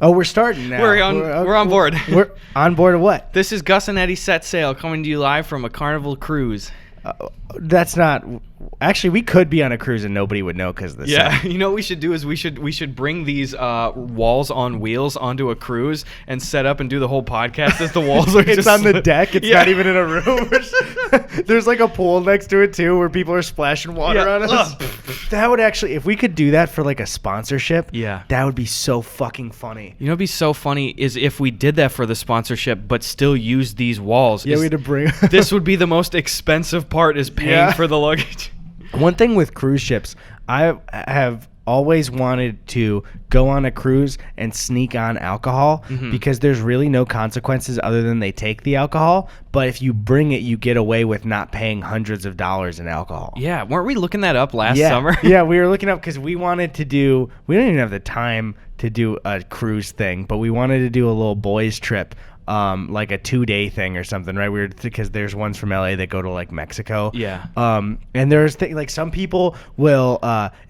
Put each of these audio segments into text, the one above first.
Oh, we're starting now. We're on board. We're on board of what? This is Gus and Eddy Set Sail coming to you live from a Carnival cruise. That's not... Actually, we could be on a cruise and nobody would know because of the sun. You know what we should do is we should bring these walls on wheels onto a cruise and set up and do the whole podcast as the walls are It's just on the deck. It's not even in a room. There's like a pool next to it too where people are splashing water on us. That would actually... If we could do that for like a sponsorship, that would be so fucking funny. You know what'd be so funny is if we did that for the sponsorship but still used these walls. Yeah, we had to bring... This would be the most expensive part is paying for the luggage. One thing with cruise ships, I have always wanted to go on a cruise and sneak on alcohol because there's really no consequences other than they take the alcohol. But if you bring it, you get away with not paying hundreds of dollars in alcohol. Yeah, weren't we looking that up last summer? Yeah, we were looking up because we wanted to do, we don't even have the time to do a cruise thing, but we wanted to do a little boys trip. Like a 2-day thing or something, right? Because there's ones from LA that go to like Mexico. Yeah. And there's like some people will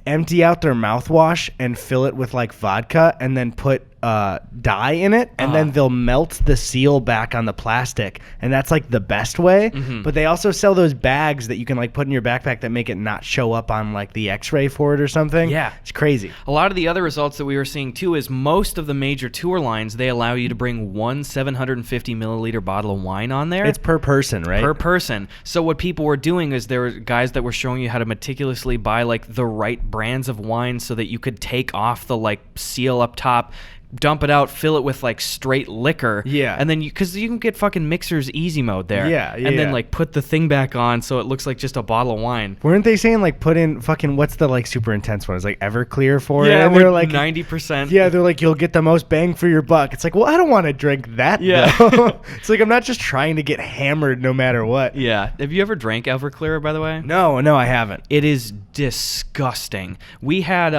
empty out their mouthwash and fill it with like vodka and then put dye in it, and then they'll melt the seal back on the plastic, and that's like the best way. But they also sell those bags that you can like put in your backpack that make it not show up on like the x-ray for it or something. Yeah, it's crazy. A lot of the other results that we were seeing too is most of the major tour lines, they allow you to bring one 750 milliliter bottle of wine on there. It's per person, right? Per person. So what people were doing is there were guys that were showing you how to meticulously buy like the right brands of wine so that you could take off the like seal up top, dump it out, fill it with like straight liquor. Yeah. And then because you can get fucking mixers easy mode there. Yeah. And then like put the thing back on so it looks like just a bottle of wine. Weren't they saying like put in fucking, what's the like super intense one? It's like Everclear for it. Yeah, and they're like 90%. Yeah, they're like, you'll get the most bang for your buck. It's like, well, I don't want to drink that. Yeah. Though. It's like, I'm not just trying to get hammered no matter what. Yeah. Have you ever drank Everclear, by the way? No, I haven't. It is disgusting. We had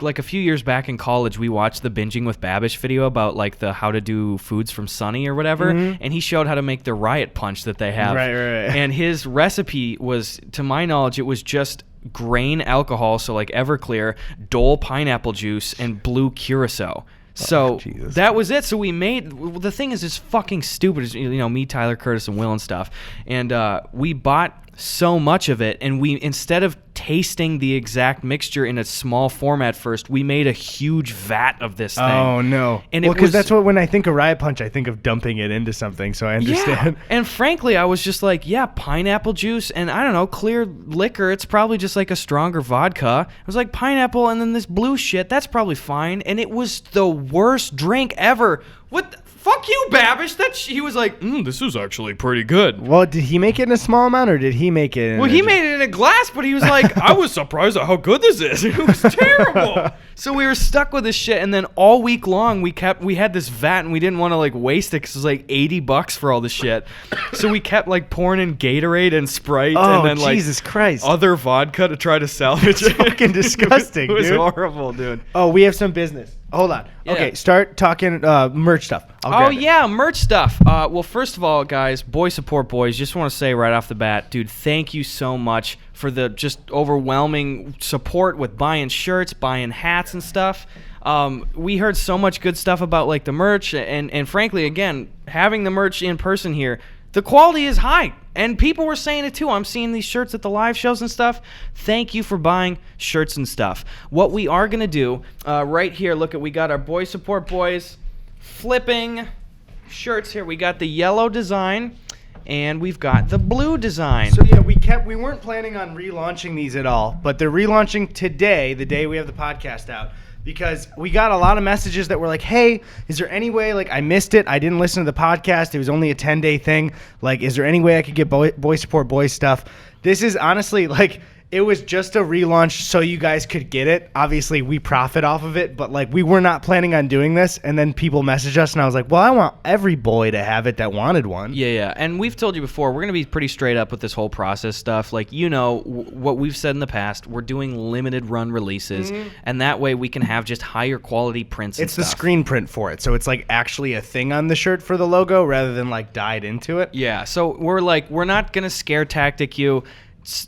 like a few years back in college, we watched the Binging with Babish video about like the how to do foods from Sunny or whatever, and he showed how to make the riot punch that they have. Right. And his recipe was, to my knowledge, it was just grain alcohol, so like Everclear, Dole pineapple juice, and blue curacao. So that was it. So we made, the thing is just fucking stupid. You know, me, Tyler, Curtis, and Will and stuff. And we bought so much of it, and we, instead of tasting the exact mixture in a small format first, we made a huge vat of this thing. Oh no. And because that's what, when I think of riot punch, I think of dumping it into something, so I understand. Yeah. And frankly, I was just like, yeah, pineapple juice and I don't know, clear liquor, it's probably just like a stronger vodka. It was like pineapple and then this blue shit, that's probably fine. And it was the worst drink ever. Fuck you, Babish. He was like, this is actually pretty good. Well, did he make it in a small amount, or did he make it in Well, he made it in a glass, but he was like, I was surprised at how good this is. It was terrible. So we were stuck with this shit, and then all week long, we had this vat, and we didn't want to, like, waste it, because it was, like, $80 for all the shit. So we kept, like, pouring in Gatorade and Sprite, and then, like, Jesus Christ, other vodka to try to salvage it. It's fucking disgusting, It was dude. horrible, dude. Oh, we have some business. Hold on. Yeah. Okay, start talking merch stuff. Merch stuff. Well, first of all, guys, boy support boys, just want to say right off the bat, dude, thank you so much for the just overwhelming support with buying shirts, buying hats and stuff. We heard so much good stuff about like the merch, and frankly, again, having the merch in person here, the quality is high. And people were saying it too. I'm seeing these shirts at the live shows and stuff. Thank you for buying shirts and stuff. What we are going to do right here, look, we got our boy support boys flipping shirts here. We got the yellow design and we've got the blue design. So yeah, we weren't planning on relaunching these at all, but they're relaunching today, the day we have the podcast out. Because we got a lot of messages that were like, hey, is there any way, like, I missed it. I didn't listen to the podcast. It was only a 10-day thing. Like, is there any way I could get boy support boys stuff? This is honestly, like, it was just a relaunch so you guys could get it. Obviously, we profit off of it, but, like, we were not planning on doing this. And then people messaged us, and I was like, well, I want every boy to have it that wanted one. Yeah. And we've told you before, we're going to be pretty straight up with this whole process stuff. Like, you know, what we've said in the past, we're doing limited run releases, and that way we can have just higher quality prints and It's stuff. the screen print for it, so it's, like, actually a thing on the shirt for the logo rather than, like, dyed into it. Yeah, so we're not going to scare tactic you.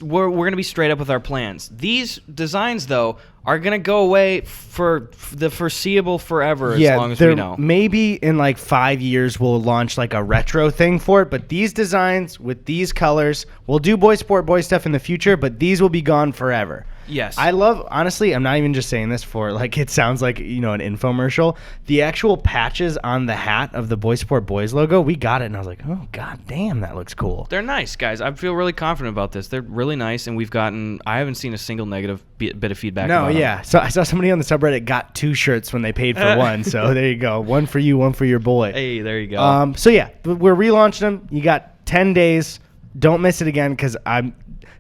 we're going to be straight up with our plans. These designs, though, are going to go away for the foreseeable forever as long as we know. Maybe in like 5 years we'll launch like a retro thing for it, but these designs with these colors, we'll do Boy Sport Boy stuff in the future, but these will be gone forever. Yes. I love, honestly, I'm not even just saying this for, like, it sounds like, an infomercial. The actual patches on the hat of the Boy Sport Boys logo, we got it, and I was like, oh, god damn, that looks cool. They're nice, guys. I feel really confident about this. They're really nice, and I haven't seen a single negative bit of feedback about them. So I saw somebody on the subreddit got 2 shirts when they paid for one, so there you go. One for you, one for your boy. Hey, there you go. So yeah, we're relaunching them. You got 10 days. Don't miss it again, because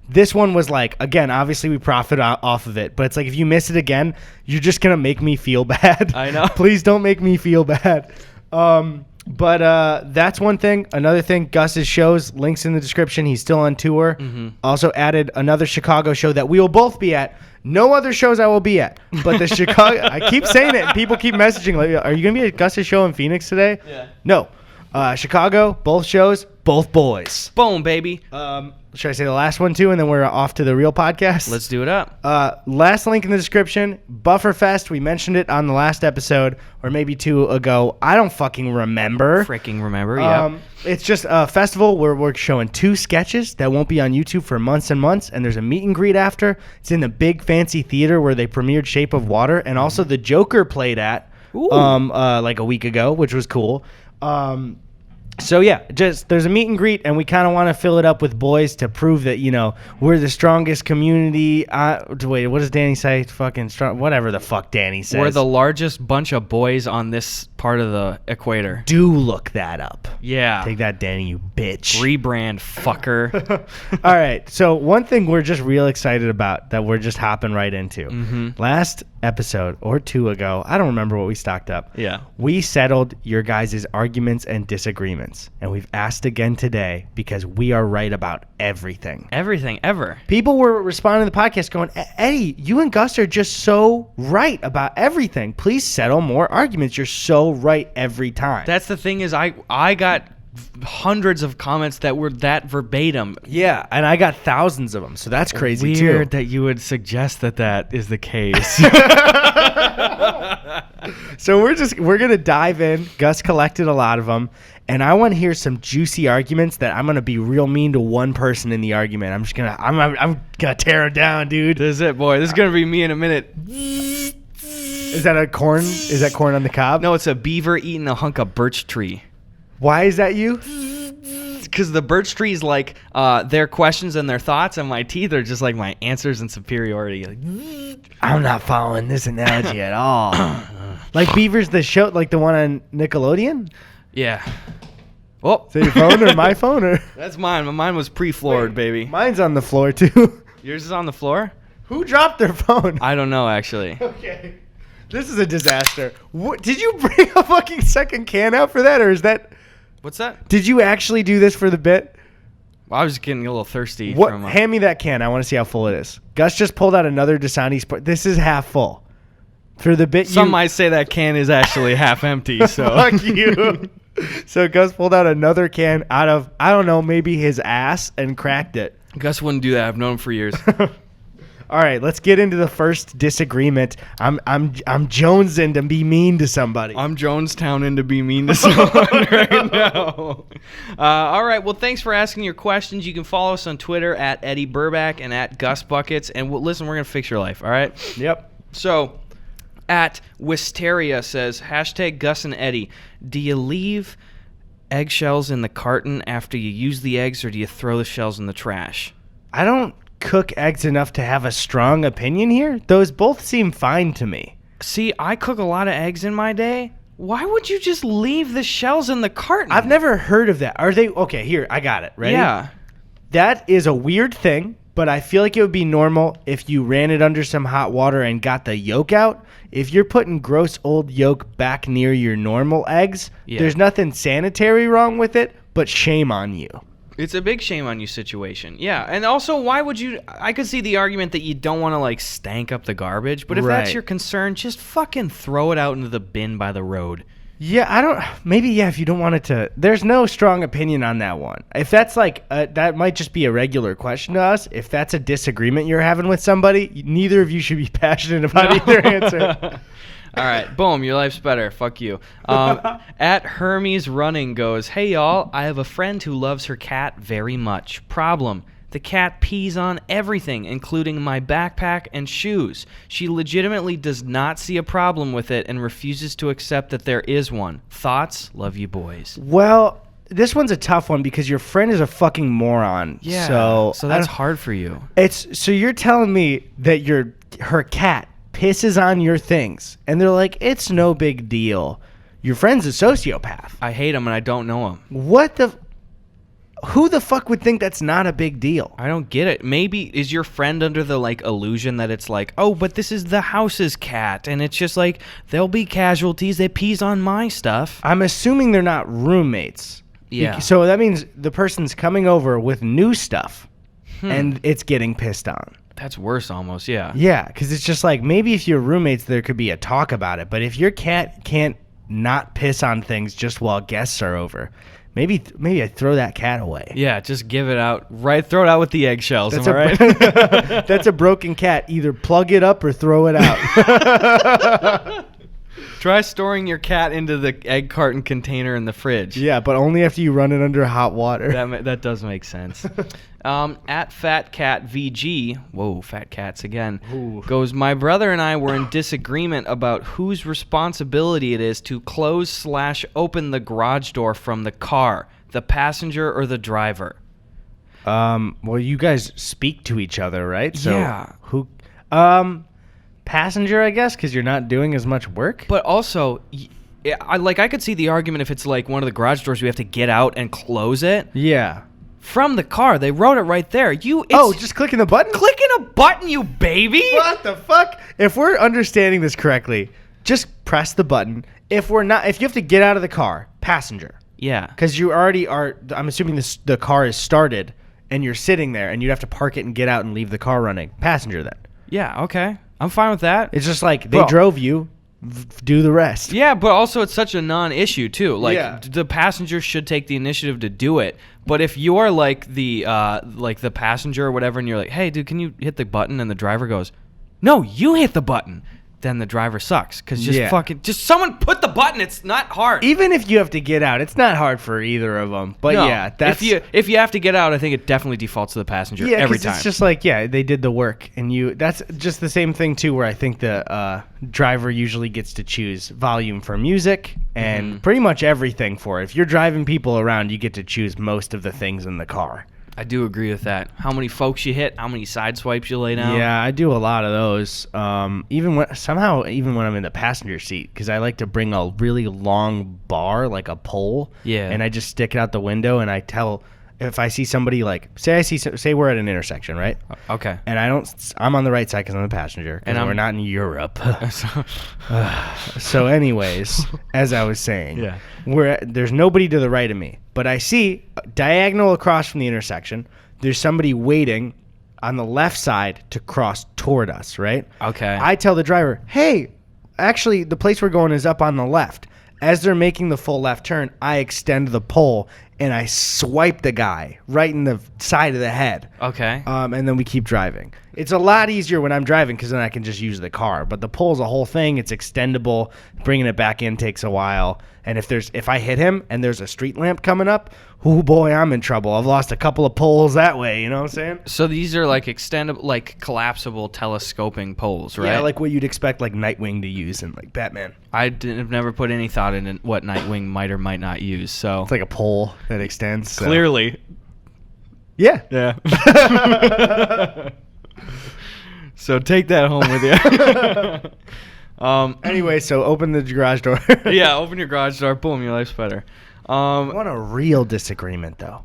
this one was like, again, obviously we profit off of it, but it's like if you miss it again, you're just going to make me feel bad. I know. Please don't make me feel bad. But that's one thing. Another thing, Gus's shows, links in the description. He's still on tour. Mm-hmm. Also added another Chicago show that we will both be at. No other shows I will be at. But the Chicago, I keep saying it, and people keep messaging, like, are you going to be at Gus's show in Phoenix today? Yeah. No. Chicago, both shows, both boys. Boom, baby. Should I say the last one too, and then we're off to the real podcast? Let's do it up. Last link in the description, Bufferfest. We mentioned it on the last episode, or maybe 2 ago. I don't fucking remember. Freaking remember, yeah. It's just a festival where we're showing 2 sketches that won't be on YouTube for months and months, and there's a meet and greet after. It's in the big fancy theater where they premiered Shape of Water, and also the Joker played at like a week ago, which was cool. So yeah, just there's a meet and greet, and we kind of want to fill it up with boys to prove that we're the strongest community. Wait, what does Danny say? Fucking strong, whatever the fuck Danny says. We're the largest bunch of boys on this part of the equator. Do look that up. Yeah. Take that, Danny, you bitch. Rebrand, fucker. All right, so one thing we're just real excited about that we're just hopping right into. Mm-hmm. Last episode or 2 ago, I don't remember what we stocked up. Yeah. We settled your guys' arguments and disagreements, and we've asked again today because we are right about everything. Everything, ever. People were responding to the podcast going, Eddie, you and Gus are just so right about everything. Please settle more arguments. You're so right every time. That's the thing is I got hundreds of comments that were that verbatim. Yeah, and I got thousands of them, so that's crazy too. Weird that you would suggest that is the case. So we're gonna dive in. Gus collected a lot of them, and I want to hear some juicy arguments that I'm gonna be real mean to one person in the argument. I'm gonna tear him down, dude. This is it, boy. This is gonna be me in a minute. Is that corn? Is that corn on the cob? No, it's a beaver eating a hunk of birch tree. Why is that you? Because the birch tree is like their questions and their thoughts, and my teeth are just like my answers and superiority. Like, I'm not following this analogy at all. Like Beavers, the show, like the one on Nickelodeon? Yeah. Oh. Is that your phone or my phone? Or? That's mine. Mine was pre-floored, baby. Mine's on the floor, too. Yours is on the floor? Who dropped their phone? I don't know, actually. Okay. This is a disaster. Did you bring a fucking second can out for that, or is that... What's that? Did you actually do this for the bit? Well, I was getting a little thirsty. Hand me that can. I want to see how full it is. Gus just pulled out another Dasani. This is half full. For the bit, some might say that can is actually half empty. So fuck you. So Gus pulled out another can out of, I don't know, maybe his ass and cracked it. Gus wouldn't do that. I've known him for years. All right, let's get into the first disagreement. I'm jonesing to be mean to somebody. I'm Jonestowning to be mean to someone right now. All right, well, thanks for asking your questions. You can follow us on Twitter at Eddie Burback and at Gus Buckets. And listen, we're going to fix your life, all right? Yep. So, at Wisteria says, hashtag Gus and Eddie, do you leave eggshells in the carton after you use the eggs, or do you throw the shells in the trash? I don't cook eggs enough to have a strong opinion here. Those both seem fine to me. See, I cook a lot of eggs in my day. Why would you just leave the shells in the carton? I've never heard of that. Are they okay? Here, I got it. Ready? Yeah. That is a weird thing, but I feel like it would be normal if you ran it under some hot water and got the yolk out. If you're putting gross old yolk back near your normal eggs, there's nothing sanitary wrong with it, but shame on you. It's a big shame on you situation. Yeah, and also, why would you... I could see the argument that you don't want to, like, stank up the garbage, but if that's your concern, just fucking throw it out into the bin by the road. Yeah, I don't. Maybe if you don't want it to. There's no strong opinion on that one. If that's like that might just be a regular question to us. If that's a disagreement you're having with somebody, neither of you should be passionate about either answer. All right, boom, your life's better. Fuck you. At Hermes Running goes, hey y'all, I have a friend who loves her cat very much. Problem. The cat pees on everything, including my backpack and shoes. She legitimately does not see a problem with it and refuses to accept that there is one. Thoughts? Love you boys. Well, this one's a tough one because your friend is a fucking moron. Yeah. So that's hard for you. So you're telling me that her cat pisses on your things, and they're like, it's no big deal. Your friend's a sociopath. I hate him and I don't know him. Who the fuck would think that's not a big deal? I don't get it. Maybe is your friend under the illusion that it's like, oh, but this is the house's cat, and it's just like there'll be casualties. They pees on my stuff. I'm assuming they're not roommates. Yeah. So that means the person's coming over with new stuff, and it's getting pissed on. That's worse, almost. Yeah. Yeah, because it's just like maybe if you're roommates, there could be a talk about it, but if your cat can't not piss on things just while guests are over. Maybe I throw that cat away. Yeah, just give it out. Right, throw it out with the eggshells. That's am I right? That's a broken cat. Either plug it up or throw it out. Try storing your cat into the egg carton container in the fridge. Yeah, but only after you run it under hot water. That does make sense. At Fat Cat VG, whoa, Fat Cats again, goes, my brother and I were in disagreement about whose responsibility it is to close/open the garage door from the car, the passenger or the driver. Well, you guys speak to each other, right? So yeah. Who? Passenger, I guess, because you're not doing as much work. But also, I could see the argument if it's like one of the garage doors, we have to get out and close it. Yeah. From the car, they wrote it right there. Just clicking the button? Clicking a button, you baby! What the fuck? If we're understanding this correctly, just press the button. If you have to get out of the car, passenger. Yeah. Because you already are, I'm assuming the car is started, and you're sitting there, and you'd have to park it and get out and leave the car running. Passenger then. Yeah, okay. I'm fine with that. It's just like, they drove you, do the rest. Yeah, but also it's such a non-issue, too. Yeah. The passenger should take the initiative to do it. But if you're the passenger or whatever, and you're like, hey, dude, can you hit the button? And the driver goes, no, you hit the button. Then the driver sucks. Because just someone put the button. It's not hard. Even if you have to get out, it's not hard for either of them. But no, yeah, that's... If you have to get out, I think it definitely defaults to the passenger every time. It's just like, they did the work. And that's just the same thing, too, where I think the driver usually gets to choose volume for music and pretty much everything for it. If you're driving people around, you get to choose most of the things in the car. I do agree with that. How many folks you hit, how many side swipes you lay down. Yeah, I do a lot of those. Even when I'm in the passenger seat, because I like to bring a really long bar, like a pole. Yeah. And I just stick it out the window, and I tell if I see somebody, like, say we're at an intersection, right? Okay. And I'm on the right side because I'm the passenger, and we're not in Europe. So anyways, as I was saying, there's nobody to the right of me, but I see diagonal across from the intersection, there's somebody waiting on the left side to cross toward us, right? Okay. I tell the driver, hey, actually, the place we're going is up on the left. As they're making the full left turn, I extend the pole and I swipe the guy right in the side of the head. Okay. And then we keep driving. It's a lot easier when I'm driving because then I can just use the car. But the pole's a whole thing. It's extendable. Bringing it back in takes a while. And if I hit him and there's a street lamp coming up, oh boy, I'm in trouble. I've lost a couple of poles that way. You know what I'm saying? So these are like extendable, like collapsible telescoping poles, right? Yeah, like what you'd expect like Nightwing to use in like Batman. I've never put any thought into what Nightwing might or might not use. So it's like a pole that extends. So. Clearly. Yeah. Yeah. So take that home with you. Anyway, so open the garage door. Yeah, open your garage door. Boom, your life's better. I want a real disagreement, though.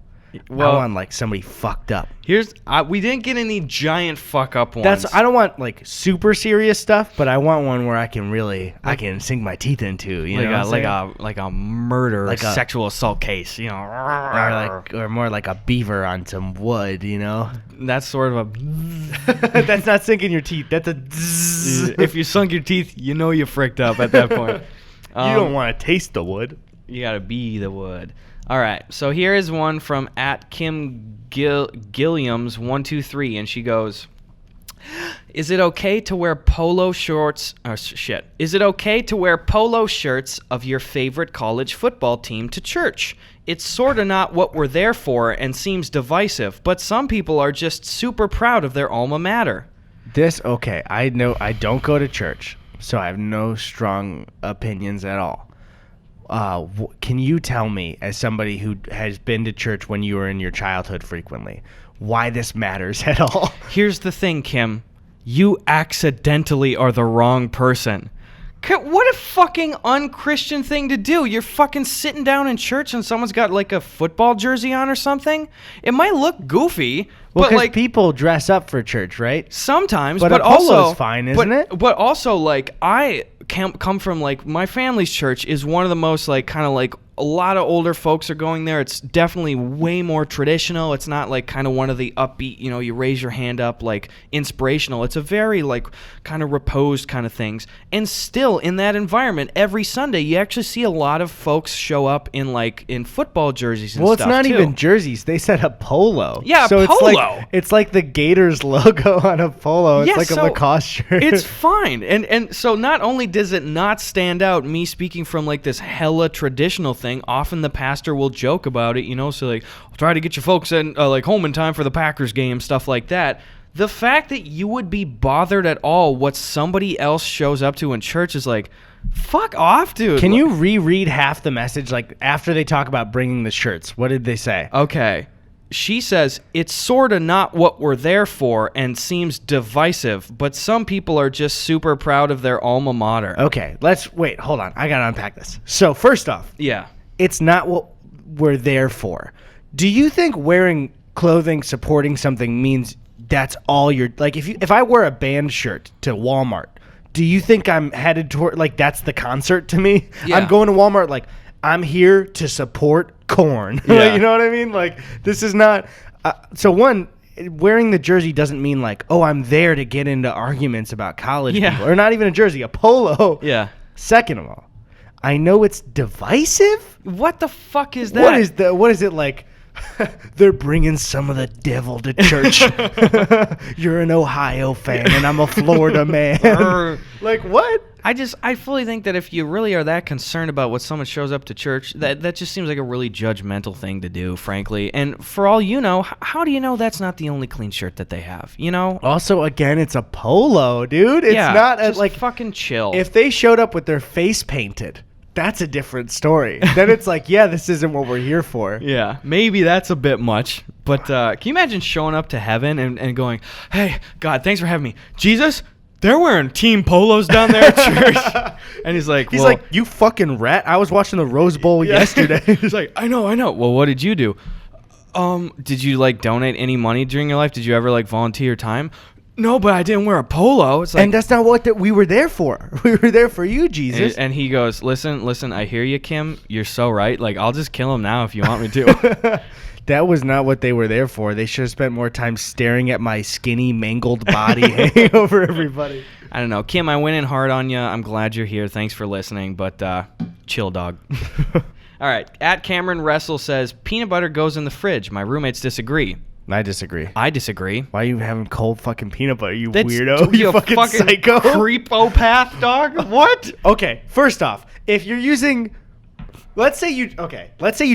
Well, I want like somebody fucked up. We didn't get any giant fuck up ones. I don't want like super serious stuff, but I want one where I can sink my teeth into, like a murder, like a sexual assault case, you know, or more like a beaver on some wood, you know. That's sort of a. That's not sinking your teeth. That's a. If you sunk your teeth, you know you fricked up at that point. You don't want to taste the wood. You gotta be the wood. All right. So here is one from @KimGilliams123, and she goes, "Is it okay to wear polo shorts? Oh, shit. Is it okay to wear polo shirts of your favorite college football team to church? It's sort of not what we're there for and seems divisive, but some people are just super proud of their alma mater." Okay, I know I don't go to church, so I have no strong opinions at all. Can you tell me, as somebody who has been to church when you were in your childhood frequently, why this matters at all? Here's the thing, Kim. You accidentally are the wrong person. What a fucking unchristian thing to do. You're fucking sitting down in church and someone's got like a football jersey on or something. It might look goofy, Well, but like people dress up for church, right? sometimes, But a also polo's fine, isn't it? But also, like, I come from, like, my family's church is one of the most, like, kind of like a lot of older folks are going there. It's definitely way more traditional. It's not like kind of one of the upbeat, you raise your hand up, like, inspirational. It's a very, like, kind of reposed kind of things. And still, in that environment, every Sunday, you actually see a lot of folks show up in football jerseys and Well, stuff, it's not too. even jerseys. They set up polo. Yeah, so polo. It's like the Gators logo on a polo. It's Yeah, like so a Lacoste shirt. It's fine. And so not only does it not stand out, me speaking from like this hella traditional thing, often the pastor will joke about it, so like, I'll try to get your folks in home in time for the Packers game, stuff like that. The fact that you would be bothered at all what somebody else shows up to in church is like, fuck off, dude. Can you reread half the message, like after they talk about bringing the shirts? What did they say? Okay. She says, it's sort of not what we're there for and seems divisive, but some people are just super proud of their alma mater. Okay, hold on. I gotta unpack this. So first off, Yeah. it's not what we're there for. Do you think wearing clothing supporting something means that's all you're like? If I wear a band shirt to Walmart, do you think I'm headed toward like that's the concert to me? Yeah. I'm going to Walmart like I'm here to support Korn. Yeah. You know what I mean? Like this is not. So one, wearing the jersey doesn't mean like, oh, I'm there to get into arguments about college people, or not even a jersey, a polo. Yeah. Second of all, I know it's divisive. What the fuck is that? What is it like? They're bringing some of the devil to church. You're an Ohio fan and I'm a Florida man. Like what? I fully think that if you really are that concerned about what someone shows up to church, that just seems like a really judgmental thing to do, frankly. And for all you know, how do you know that's not the only clean shirt that they have? Also, again, it's a polo, dude. It's not just like fucking chill. if they showed up with their face painted. That's a different story. Then it's like, yeah, this isn't what we're here for. Yeah, maybe that's a bit much. But can you imagine showing up to heaven and going, hey, God, thanks for having me. Jesus, they're wearing team polos down there at church. And he's like, you fucking rat. I was watching the Rose Bowl yesterday. He's like, I know. Well, what did you do? Did you donate any money during your life? Did you ever volunteer time? No, but I didn't wear a polo. It's like, and that's not what we were there for. We were there for you, Jesus. And he goes, listen, I hear you, Kim. You're so right. I'll just kill him now if you want me to. That was not what they were there for. They should have spent more time staring at my skinny, mangled body hanging over everybody. I don't know. Kim, I went in hard on you. I'm glad you're here. Thanks for listening, but chill, dog. All right. @Cameron Wrestle says, peanut butter goes in the fridge. My roommates disagree. I disagree. Why are you having cold fucking peanut butter, you That's weirdo? You fucking psycho. Creepopath, dog. What? Okay, first off, if you're using... Let's say you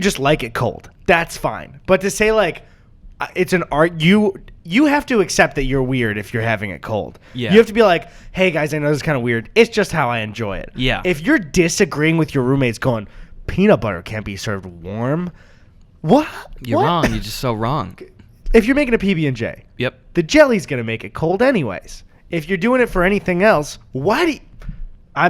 just like it cold. That's fine. But to say it's an art... You have to accept that you're weird if you're having it cold. Yeah. You have to be like, hey guys, I know this is kind of weird. It's just how I enjoy it. Yeah. If you're disagreeing with your roommates going, peanut butter can't be served warm... What? You're wrong. You're just so wrong. If you're making a PB&J, Yep. the jelly's going to make it cold anyways. If you're doing it for anything else, why do you...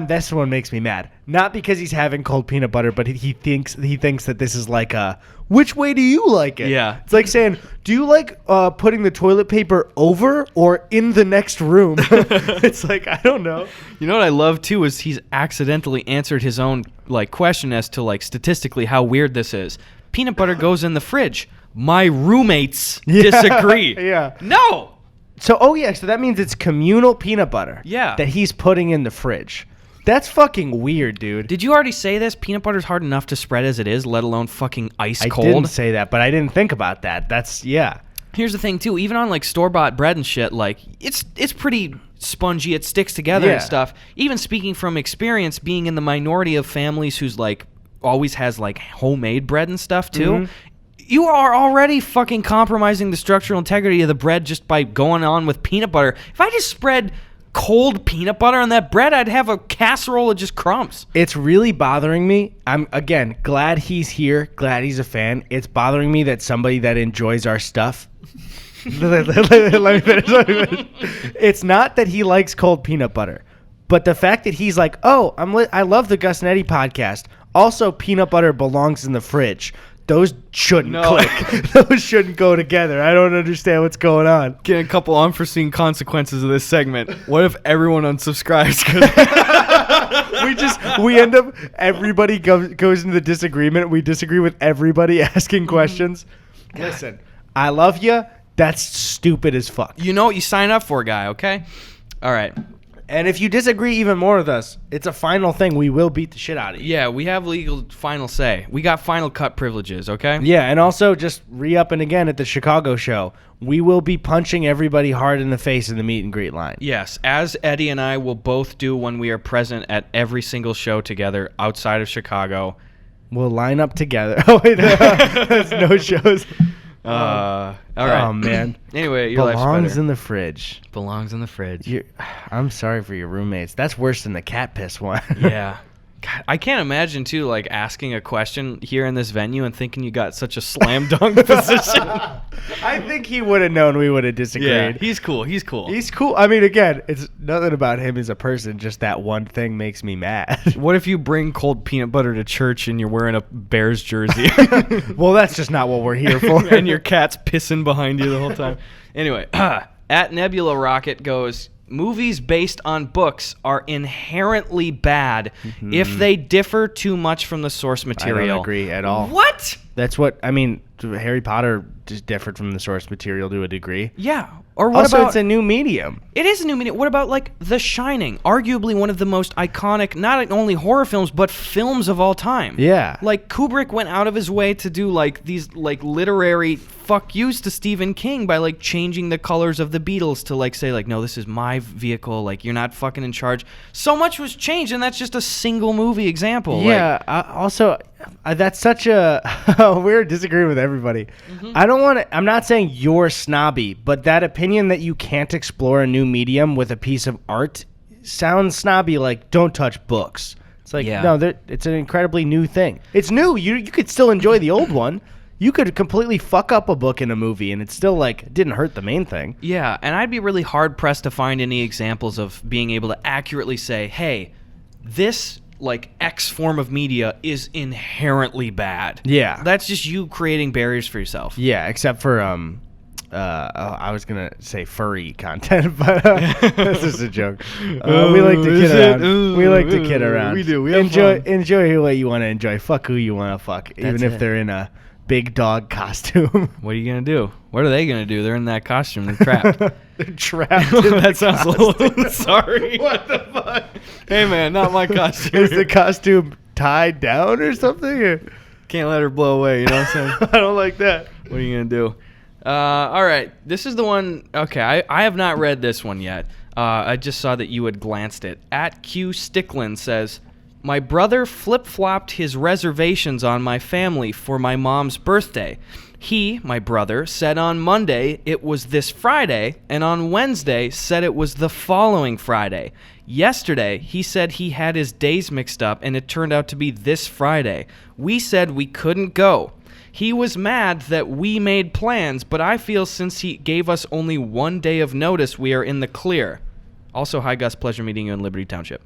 This one makes me mad. Not because he's having cold peanut butter, but he thinks that this is like a, which way do you like it? Yeah. It's like saying, do you like putting the toilet paper over or in the next room? It's like, I don't know. You know what I love too is he's accidentally answered his own question as to statistically how weird this is. Peanut butter goes in the fridge. My roommates disagree. Yeah. No. So, so that means it's communal peanut butter. Yeah. That he's putting in the fridge. That's fucking weird, dude. Did you already say this? Peanut butter's hard enough to spread as it is, let alone fucking ice cold. I didn't say that, but I didn't think about that. Yeah. Here's the thing too, even on like store-bought bread and shit, like it's pretty spongy, it sticks together and stuff. Even speaking from experience, being in the minority of families who's like always has like homemade bread and stuff too, you are already fucking compromising the structural integrity of the bread just by going on with peanut butter. If I just spread cold peanut butter on that bread, I'd have a casserole of just crumbs. It's really bothering me. I'm, again, glad he's here, glad he's a fan. It's bothering me that somebody that enjoys our stuff... let me finish. It's not that he likes cold peanut butter, but the fact that he's like, oh, I love the Gus and Eddy podcast. Also, peanut butter belongs in the fridge. Those shouldn't click. Those shouldn't go together. I don't understand what's going on. Getting a couple unforeseen consequences of this segment. What if everyone unsubscribes? we end up, everybody goes into the disagreement. We disagree with everybody asking questions. Listen, I love you. That's stupid as fuck. You know what you sign up for, guy, okay? All right. And if you disagree even more with us, it's a final thing. We will beat the shit out of you. Yeah, we have legal final say. We got final cut privileges, okay? Yeah, and also just re-upping again at the Chicago show. We will be punching everybody hard in the face in the meet and greet line. Yes, as Eddie and I will both do when we are present at every single show together outside of Chicago. We'll line up together. Oh, wait, there's no shows. All right. Oh, man. Anyway, your life's better. Belongs in the fridge. Belongs in the fridge. I'm sorry for your roommates. That's worse than the cat piss one. Yeah. God, I can't imagine, too, like, asking a question here in this venue and thinking you got such a slam dunk position. I think he would have known we would have disagreed. Yeah, he's cool. He's cool. He's cool. I mean, again, it's nothing about him as a person. Just that one thing makes me mad. What if you bring cold peanut butter to church and you're wearing a Bears jersey? Well, that's just not what we're here for. And your cat's pissing behind you the whole time. Anyway, at Nebula Rocket goes... Movies based on books are inherently bad if they differ too much from the source material. I don't agree at all. What? That's what, I mean, Harry Potter just differed from the source material to a degree. Yeah. Or what also, about... it's a new medium. It is a new medium. What about, like, The Shining? Arguably one of the most iconic, not only horror films, but films of all time. Yeah. Like, Kubrick went out of his way to do, like, these, like, literary fuck yous to Stephen King by, like, changing the colors of the Beatles to, like, say, like, no, this is my vehicle. Like, you're not fucking in charge. So much was changed, and that's just a single movie example. Yeah. Also, that's such a... We're disagreeing with everybody. I don't want to... I'm not saying you're snobby, but that opinion that you can't explore a new medium with a piece of art sounds snobby, like, don't touch books. It's like, no, it's an incredibly new thing. It's new. You could still enjoy the old one. You could completely fuck up a book in a movie, and it still, like, didn't hurt the main thing. Yeah, and I'd be really hard-pressed to find any examples of being able to accurately say, hey, this... like X form of media is inherently bad. Yeah. That's just you creating barriers for yourself. Yeah, except for I was gonna say furry content, but this is a joke. We like to kid around. We like to kid around. We do. We have enjoy who you want to enjoy. Fuck who you want to fuck, even if they're in a big dog costume. What are you gonna do? What are they gonna do? They're in that costume. They're trapped. They're trapped. That sounds a little. Sorry. What the fuck? Hey man, not my costume. Is the costume tied down or something? Or? Can't let her blow away. You know what I'm saying? I don't like that. What are you gonna do? All right. This is the one. Okay, I have not read this one yet. I just saw that you had glanced it. At Q Sticklin says, my brother flip-flopped his reservations on my family for my mom's birthday. He, my brother, said on Monday it was this Friday, and on Wednesday said it was the following Friday. Yesterday, he said he had his days mixed up, and it turned out to be this Friday. We said we couldn't go. He was mad that we made plans, but I feel since he gave us only 1 day of notice, we are in the clear. Also, hi Gus, pleasure meeting you in Liberty Township.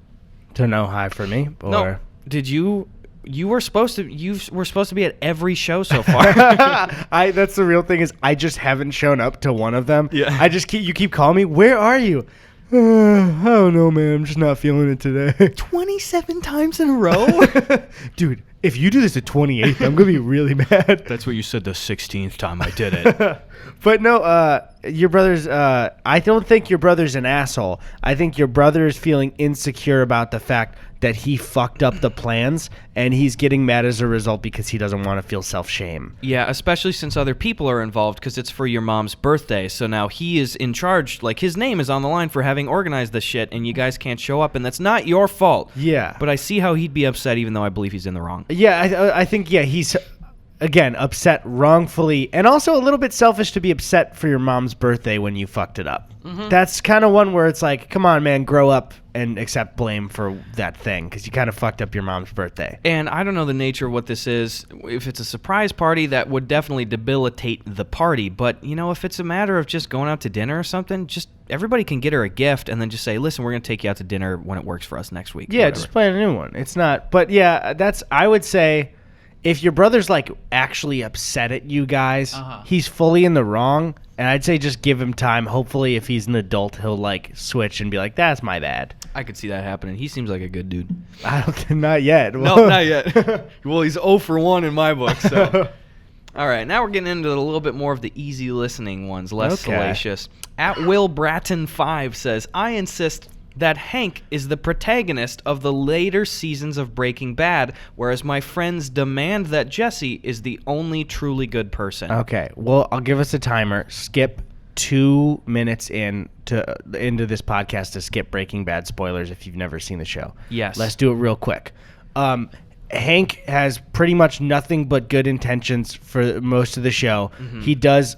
So no hi for me? Or? No. Did you were supposed to be at every show so far. That's the real thing is I just haven't shown up to one of them. Yeah. You keep calling me. Where are you? I don't know, man. I'm just not feeling it today. 27 times in a row? Dude, if you do this at 28th, I'm going to be really mad. That's what you said the 16th time I did it. But no, your brother's. I don't think your brother's an asshole. I think your brother is feeling insecure about the fact that he fucked up the plans, and he's getting mad as a result because he doesn't want to feel self-shame. Yeah, especially since other people are involved because it's for your mom's birthday. So now he is in charge. Like, his name is on the line for having organized this shit, and you guys can't show up, and that's not your fault. Yeah. But I see how he'd be upset, even though I believe he's in the wrong. Yeah, I think, he's, again, upset wrongfully, and also a little bit selfish to be upset for your mom's birthday when you fucked it up. Mm-hmm. That's kind of one where it's like, come on, man, grow up and accept blame for that thing because you kind of fucked up your mom's birthday. And I don't know the nature of what this is. If it's a surprise party, that would definitely debilitate the party. But, if it's a matter of just going out to dinner or something, just everybody can get her a gift and then just say, listen, we're going to take you out to dinner when it works for us next week. Yeah, just plan a new one. It's not. But, yeah, I would say if your brother's, like, actually upset at you guys, he's fully in the wrong. And I'd say just give him time. Hopefully, if he's an adult, he'll, like, switch and be like, that's my bad. I could see that happening. He seems like a good dude. Not yet. No, not yet. Well, he's 0 for 1 in my book, so. All right, now we're getting into a little bit more of the easy listening ones, less salacious. At Will Bratton 5 says, I insist that Hank is the protagonist of the later seasons of Breaking Bad, whereas my friends demand that Jesse is the only truly good person. Okay, well, I'll give us a timer. Skip 2 minutes into this podcast to skip Breaking Bad spoilers if you've never seen the show. Yes. Let's do it real quick. Hank has pretty much nothing but good intentions for most of the show. Mm-hmm. He does,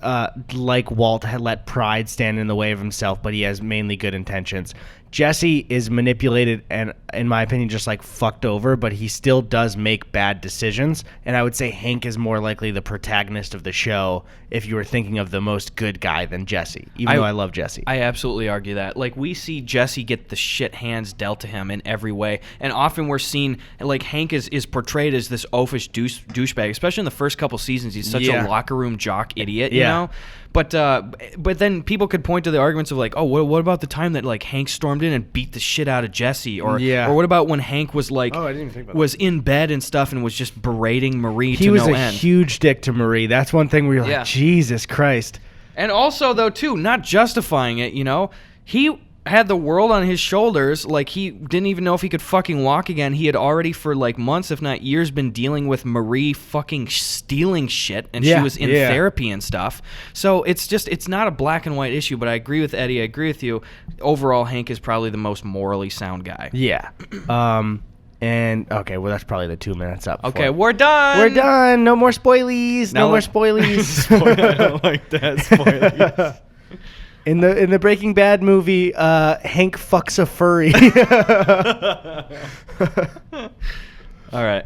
like Walt, let pride stand in the way of himself, but he has mainly good intentions. Jesse is manipulated and, in my opinion, just like fucked over, but he still does make bad decisions. And I would say Hank is more likely the protagonist of the show if you were thinking of the most good guy than Jesse, even though I love Jesse. I absolutely argue that. Like, we see Jesse get the shit hands dealt to him in every way. And often we're seen, like, Hank is portrayed as this oafish douchebag, especially in the first couple seasons. He's such a locker room jock idiot, you know? But then people could point to the arguments of like, oh, what about the time that like Hank stormed in and beat the shit out of Jesse, or what about when Hank was like, I didn't even think about was in bed and stuff and was just berating Marie to no end. He was a huge dick to Marie. That's one thing where you're like, Jesus Christ. And also though too, not justifying it, he had the world on his shoulders. Like, he didn't even know if he could fucking walk again. He had already for like months, if not years, been dealing with Marie fucking stealing shit, and she was in therapy and stuff. So it's not a black and white issue, but I agree with Eddie. I agree with you. Overall, Hank is probably the most morally sound guy. Yeah. And okay, well, that's probably the 2 minutes up. Okay, we're done. We're done. No more spoilies. No more spoilies. I don't like that. Spoilies. In the Breaking Bad movie, Hank fucks a furry. All right.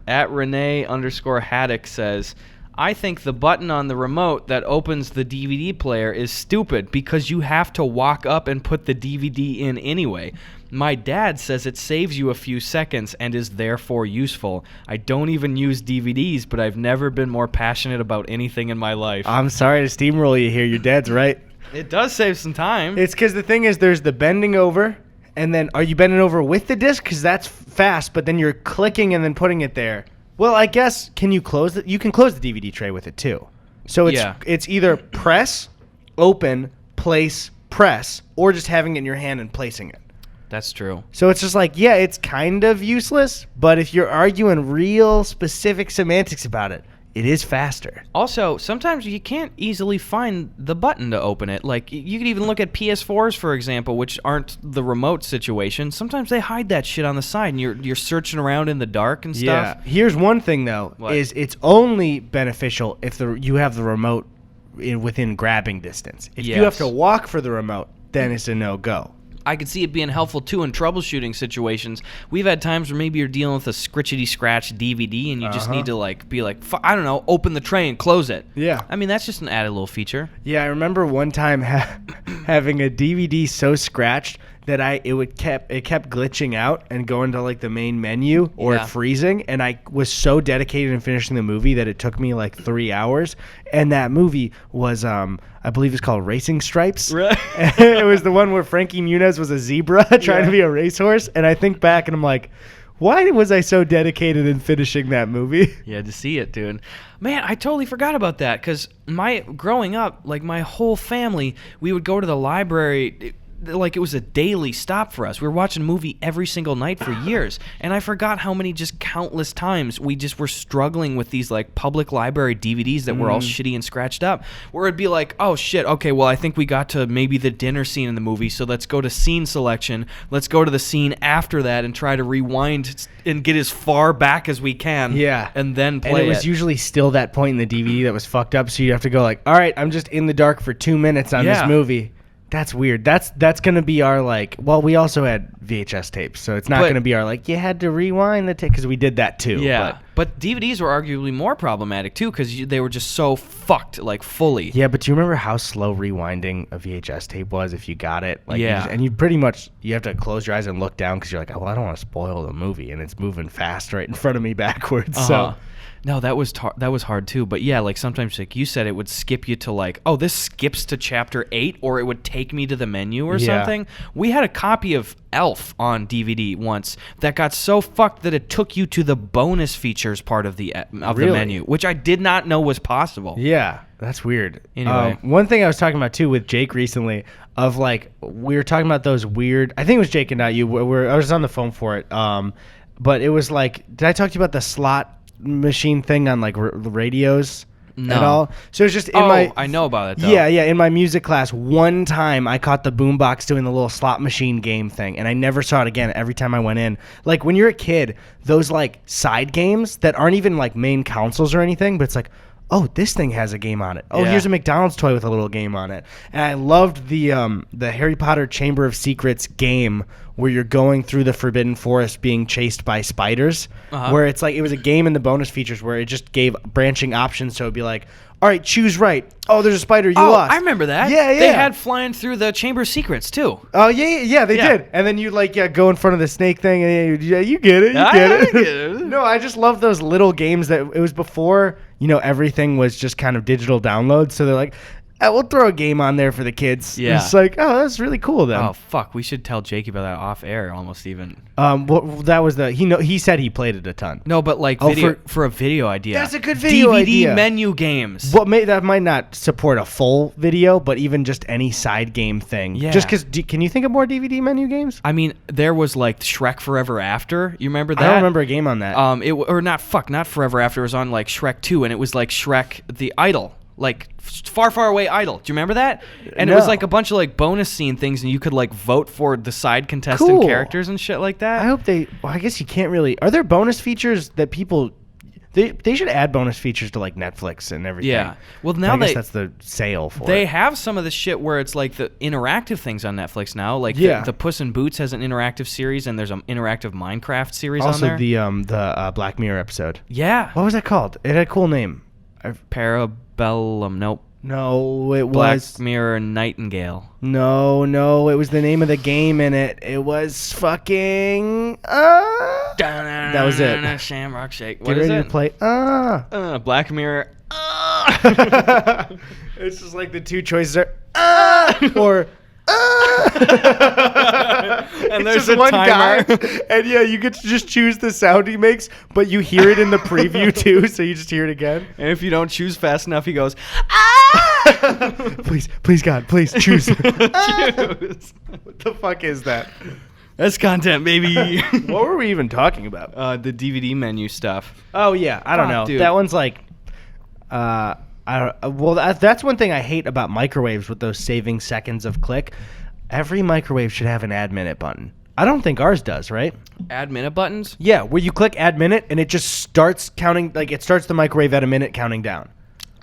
At Renee_Haddock says, I think the button on the remote that opens the DVD player is stupid because you have to walk up and put the DVD in anyway. My dad says it saves you a few seconds and is therefore useful. I don't even use DVDs, but I've never been more passionate about anything in my life. I'm sorry to steamroll you here. Your dad's right. It does save some time. It's because the thing is, there's the bending over, and then are you bending over with the disc? Because that's fast, but then you're clicking and then putting it there. Well, I guess, can you close it? You can close the DVD tray with it too. So it's either press, open, place, press, or just having it in your hand and placing it. That's true. So it's just like, it's kind of useless, but if you're arguing real specific semantics about it, it is faster. Also, sometimes you can't easily find the button to open it. Like, you could even look at PS4s, for example, which aren't the remote situation. Sometimes they hide that shit on the side, and you're searching around in the dark and stuff. Yeah. Here's one thing, though, is it's only beneficial if you have the remote within grabbing distance. If you have to walk for the remote, then it's a no-go. I could see it being helpful, too, in troubleshooting situations. We've had times where maybe you're dealing with a scratchity-scratch DVD, and you just need to, like, be like, I don't know, open the tray and close it. Yeah. I mean, that's just an added little feature. Yeah, I remember one time having a DVD so scratched that it kept glitching out and going to like the main menu or freezing, and I was so dedicated in finishing the movie that it took me like 3 hours. And that movie was I believe it's called Racing Stripes. Right. It was the one where Frankie Muniz was a zebra trying to be a racehorse. And I think back and I'm like, Why was I so dedicated in finishing that movie? You had to see it, dude. Man, I totally forgot about that because growing up, like my whole family, we would go to the library. Like it was a daily stop for us. We were watching a movie every single night for years, and I forgot how many just countless times we just were struggling with these like public library DVDs that were all shitty and scratched up, where it'd be like, oh shit, okay, well I think we got to maybe the dinner scene in the movie, so let's go to scene selection, let's go to the scene after that and try to rewind and get as far back as we can, and then play it. And it was usually still that point in the DVD that was fucked up, so you'd have to go like, all right, I'm just in the dark for 2 minutes on this movie. That's weird. That's gonna be our like. Well, we also had VHS tapes, so it's not gonna be our like. You had to rewind the tape because we did that too. Yeah, but DVDs were arguably more problematic too because they were just so fucked, like fully. Yeah, but do you remember how slow rewinding a VHS tape was if you got it? Like, and you pretty much you have to close your eyes and look down because you're like, oh, well, I don't want to spoil the movie, and it's moving fast right in front of me backwards. So. No, that was hard too. But yeah, like sometimes, like you said, it would skip you to like, oh, this skips to chapter 8, or it would take me to the menu or something. We had a copy of Elf on DVD once that got so fucked that it took you to the bonus features part of the menu, which I did not know was possible. Yeah, that's weird. Anyway, one thing I was talking about too with Jake recently, of like we were talking about those weird. I think it was Jake and not you. I was on the phone for it. But it was like, did I talk to you about the slot machine thing on like radios at all? So it's just I know about it though. Yeah, in my music class one time I caught the boombox doing the little slot machine game thing, and I never saw it again. Every time I went in, like when you're a kid, those like side games that aren't even like main consoles or anything, but it's like, oh, this thing has a game on it. Oh, here's a McDonald's toy with a little game on it. And I loved the Harry Potter Chamber of Secrets game where you're going through the Forbidden Forest being chased by spiders, where it's like it was a game in the bonus features where it just gave branching options. So it'd be like, all right, choose right. Oh, there's a spider. You lost. I remember that. Yeah. They had flying through the Chamber of Secrets too. Oh, yeah, they did. And then you like go in front of the snake thing, and you get it. I get it. No, I just love those little games that it was before, everything was just kind of digital downloads. So they're like, we'll throw a game on there for the kids. Yeah. It's like, oh, that's really cool then. Oh, fuck. We should tell Jake about that off air almost even. Well, that was he said he played it a ton. No, but like for a video idea. That's a good video idea. DVD menu games. That might not support a full video, but even just any side game thing. Yeah. Just because, can you think of more DVD menu games? I mean, there was like Shrek Forever After. You remember that? I don't remember a game on that. Not Forever After. It was on like Shrek 2, and it was like Shrek the Idol. Like far, far away idol. Do you remember that? And it was like a bunch of like bonus scene things, and you could like vote for the side contestant characters and shit like that. I hope well, I guess you can't really. Are there bonus features that people? They should add bonus features to like Netflix and everything. Yeah. Well, now I guess that's the sale for it. They have some of the shit where it's like the interactive things on Netflix now. Like the Puss in Boots has an interactive series, and there's an interactive Minecraft series on there. Also the Black Mirror episode. Yeah. What was that called? It had a cool name. Parabellum. Nope. No, it Black was Mirror Nightingale. No, it was the name of the game in it. It was fucking that was it. Shamrock Shake. What is it? To play Black Mirror. It's just like the two choices are or and there's just one timer. guy, and you get to just choose the sound he makes, but you hear it in the preview too, so you just hear it again. And if you don't choose fast enough, he goes, please God, please choose. Choose. What the fuck is that? That's content, baby. What were we even talking about? The DVD menu stuff. Oh yeah, I don't know. Dude. That one's like, that's one thing I hate about microwaves with those saving seconds of click. Every microwave should have an add minute button. I don't think ours does, right? Add minute buttons? Yeah, where you click add minute and it just starts counting, like it starts the microwave at a minute counting down.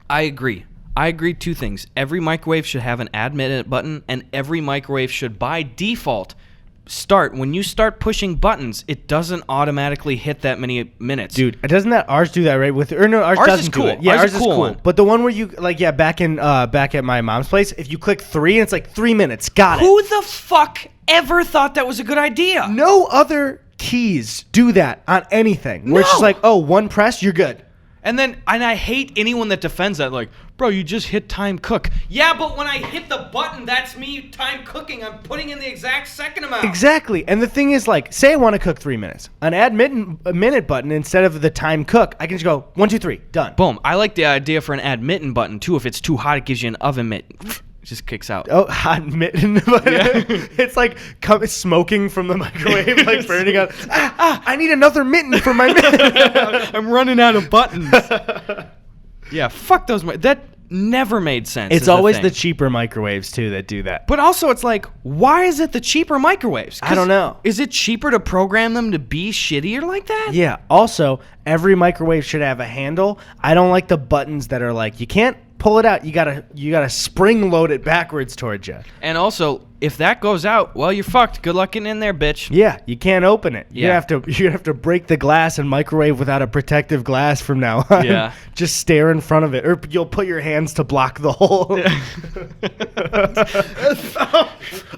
I agree. Two things. Every microwave should have an add minute button, and every microwave should by default when you start pushing buttons, it doesn't automatically hit that many minutes. Dude, doesn't that ours do that, right? Ours doesn't cool. Do it. Yeah, ours is cool. But the one where you back at my mom's place, if you click 3 and it's like 3 minutes, got it. Who the fuck ever thought that was a good idea? No other keys do that on anything. Where it's just like, one press, you're good. And I hate anyone that defends that, like, bro, you just hit time cook. Yeah, but when I hit the button, that's me time cooking. I'm putting in the exact second amount. Exactly. And the thing is, like, say I want to cook 3 minutes. An add minute button instead of the time cook, I can just go 1, 2, 3, done. Boom. I like the idea for an add mitten button, too. If it's too hot, it gives you an oven mitt. It just kicks out. Oh, hot mitten. It's like smoking from the microwave, like burning out. I need another mitten for my mitten. I'm running out of buttons. Yeah, fuck those. That never made sense. It's always the cheaper microwaves, too, that do that. But also, it's like, why is it the cheaper microwaves? I don't know. Is it cheaper to program them to be shittier like that? Yeah. Also, every microwave should have a handle. I don't like the buttons that are like, you can't pull it out. You gotta spring load it backwards towards you. And also, if that goes out, well, you're fucked. Good luck getting in there, bitch. Yeah, you can't open it. Yeah. You have to break the glass and microwave without a protective glass from now on. Yeah. Just stare in front of it, or you'll put your hands to block the hole.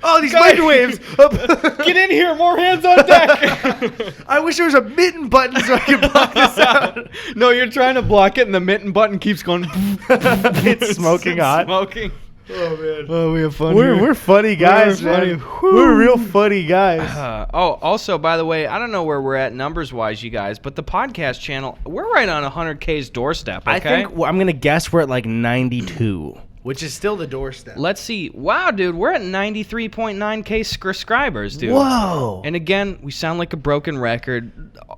Oh, these microwaves! Get in here, more hands on deck. I wish there was a mitten button so I could block this out. No, you're trying to block it, and the mitten button keeps going. It's smoking hot. Smoking. Oh man. Oh, we have fun. We're funny guys, We're funny. man. We're real funny guys. Also, by the way, I don't know where we're at numbers-wise, you guys, but the podcast channel, we're right on 100K's doorstep, okay? I think I'm going to guess we're at like 92, which is still the doorstep. Let's see. Wow, dude, we're at 93.9K subscribers, dude. Whoa. And again, we sound like a broken record.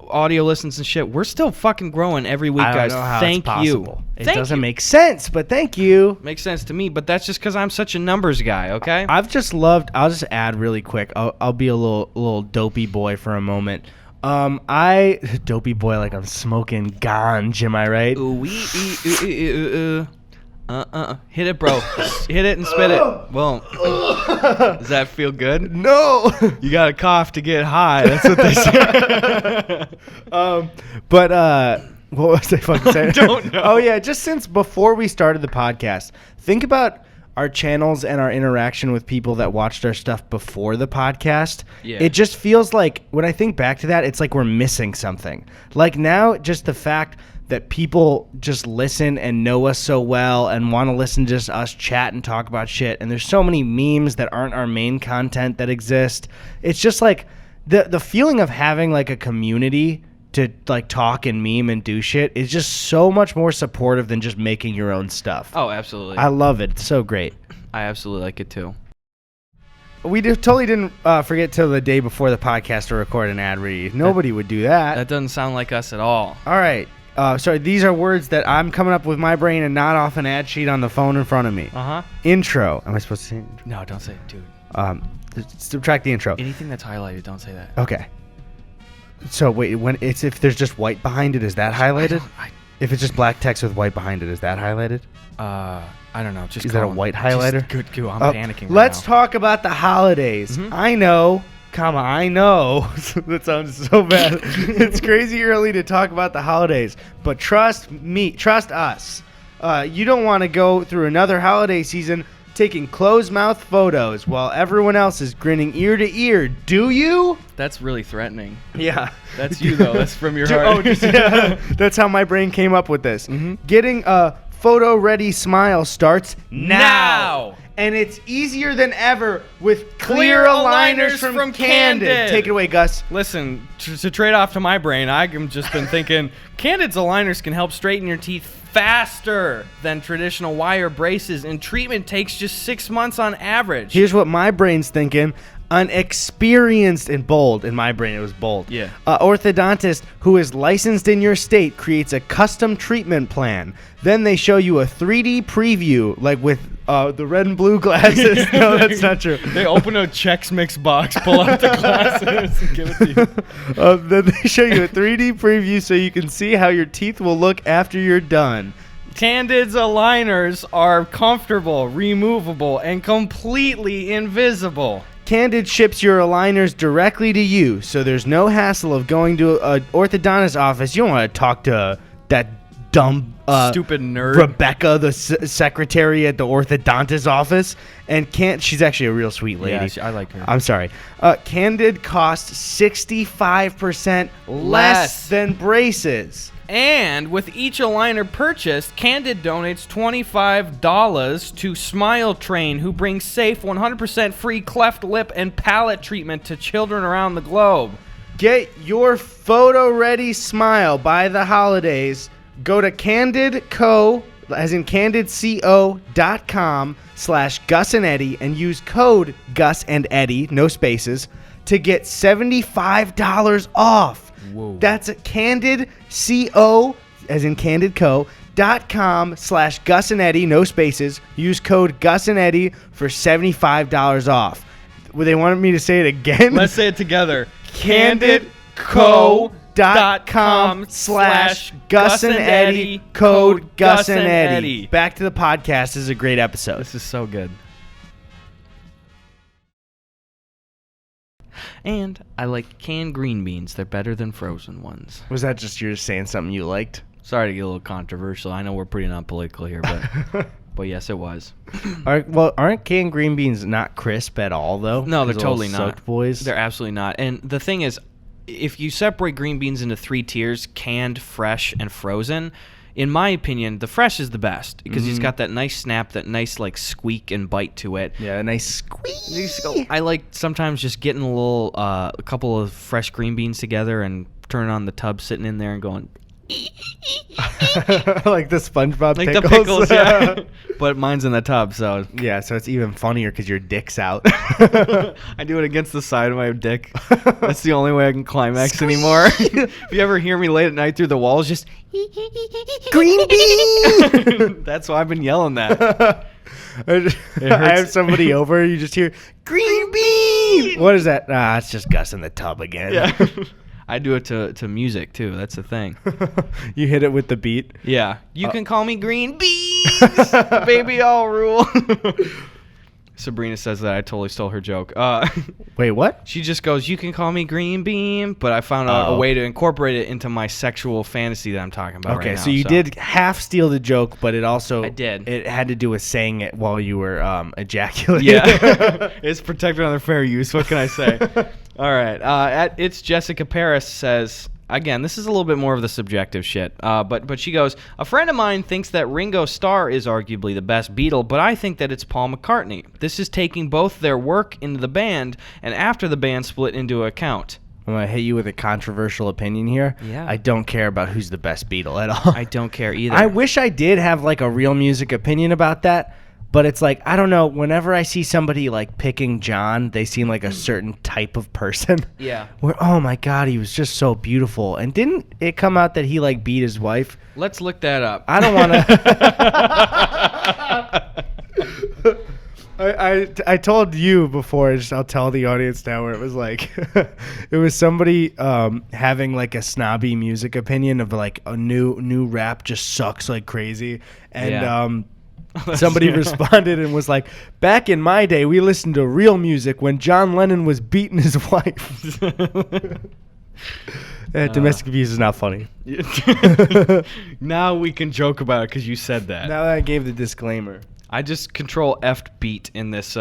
Audio listens and shit. We're still fucking growing every week, guys. Thank you. It doesn't make sense, but thank you. Makes sense to me, but that's just because I'm such a numbers guy, okay? I'll just add really quick. I'll be a little dopey boy for a moment. Dopey boy like I'm smoking ganj, am I right? Hit it, bro. Hit it and spit it. Boom. Does that feel good? No. You gotta cough to get high. That's what they say. What was I fucking saying? I don't know. Oh yeah, just since before we started the podcast, think about our channels and our interaction with people that watched our stuff before the podcast. Yeah. It just feels like, when I think back to that, it's like we're missing something. Like now, just the fact that people just listen and know us so well and want to listen to just us chat and talk about shit. And there's so many memes that aren't our main content that exist. It's just like the feeling of having like a community to like talk and meme and do shit is just so much more supportive than just making your own stuff. Oh, absolutely. I love it. It's so great. I absolutely like it too. We totally didn't forget till the day before the podcast to record an ad read. Nobody would do that. That doesn't sound like us at all. All right. Sorry, these are words that I'm coming up with my brain and not off an ad sheet on the phone in front of me. Uh-huh. Intro. Am I supposed to say intro? No, don't say it, dude. Subtract the intro. Anything that's highlighted, don't say that. Okay. So wait, if there's just white behind it, is that highlighted? If it's just black text with white behind it, is that highlighted? I don't know. Just is that a white highlighter? Good. I'm panicking. Right let's now. talk about the holidays. Mm-hmm. I know. I know. That sounds so bad. It's crazy early to talk about the holidays, but trust us. You don't want to go through another holiday season taking closed-mouth photos while everyone else is grinning ear to ear, do you? That's really threatening. Yeah. That's you, though. That's from your heart. Yeah. That's how my brain came up with this. Mm-hmm. Getting a photo-ready smile starts now. And it's easier than ever with clear aligners from Candid. Take it away, Gus. Listen, to trade off to my brain, I've just been thinking Candid's aligners can help straighten your teeth faster than traditional wire braces, and treatment takes just 6 months on average. Here's what my brain's thinking. An experienced, and bold, in my brain it was bold, yeah, orthodontist who is licensed in your state creates a custom treatment plan. Then they show you a 3D preview, like with the red and blue glasses. No, that's not true. They open a Chex Mix box, pull out the glasses, and give it to you. Then they show you a 3D preview so you can see how your teeth will look after you're done. Candid's aligners are comfortable, removable, and completely invisible. Candid ships your aligners directly to you, so there's no hassle of going to an orthodontist office. You don't want to talk to that dumb Stupid nerd. Rebecca, the secretary at the orthodontist office, and she's actually a real sweet lady. Yeah, I like her. I'm sorry. Candid costs 65% less than braces. And with each aligner purchased, Candid donates $25 to Smile Train, who brings safe, 100% free cleft lip and palate treatment to children around the globe. Get your photo-ready smile by the holidays. Go to CandidCo, as in CandidCo.com/Gus and Eddy, and use code Gus and Eddy, no spaces, to get $75 off. Whoa. That's at CandidCo, as in CandidCo.com/Gus and Eddy, no spaces. Use code Gus and Eddy for $75 off. Well, they wanted me to say it again. Let's say it together. CandidCo.com/Gus and Eddy, code Gus and Eddy. Back to the podcast. This is a great episode. This is so good. And I like canned green beans. They're better than frozen ones. Was that just you saying something you liked? Sorry to get a little controversial. I know we're pretty non-political here, but yes, it was. Aren't canned green beans not crisp at all, though? No, they're Those totally little not. Soaked boys? They're absolutely not. And the thing is, if you separate green beans into 3 tiers, canned, fresh, and frozen, in my opinion, the fresh is the best because it's got that nice snap, that nice like squeak and bite to it. Yeah, a nice squeak. I like sometimes just getting a couple of fresh green beans together and turning on the tub, sitting in there and going like the SpongeBob like pickles. the pickles, yeah. But mine's in the tub, so yeah, so it's even funnier because your dick's out. I do it against the side of my dick. That's the only way I can climax anymore. If you ever hear me late at night through the walls, just green bean. That's why I've been yelling that. I have somebody over, you just hear green bean. What is that? It's just Gus in the tub again. Yeah. I do it to music too. That's the thing. You hit it with the beat. Yeah. You can call me Green Beans, baby. I'll rule. Sabrina says that I totally stole her joke. Wait, what? She just goes, "You can call me Green Bean," but I found a way to incorporate it into my sexual fantasy that I'm talking about right now. Okay, so you did half steal the joke, but it also I did. It had to do with saying it while you were ejaculating. Yeah, it's protected under fair use. What can I say? All right. It's Jessica Paris says, again, this is a little bit more of the subjective shit. But she goes, a friend of mine thinks that Ringo Starr is arguably the best Beatle, but I think that it's Paul McCartney. This is taking both their work into the band and after the band split into account. I'm going to hit you with a controversial opinion here. Yeah. I don't care about who's the best Beatle at all. I don't care either. I wish I did have like a real music opinion about that. But it's like, I don't know, whenever I see somebody like picking John, they seem like a certain type of person. Yeah. Where, oh my God, he was just so beautiful. And didn't it come out that he like beat his wife? Let's look that up. I don't want to. I told you before, I'll tell the audience now, where it was like, it was somebody having like a snobby music opinion of like a new rap just sucks like crazy. And, yeah. Somebody responded and was like, back in my day, we listened to real music when John Lennon was beating his wife. Domestic abuse is not funny. Now we can joke about it because you said that. Now that I gave the disclaimer. I just control F'd beat in this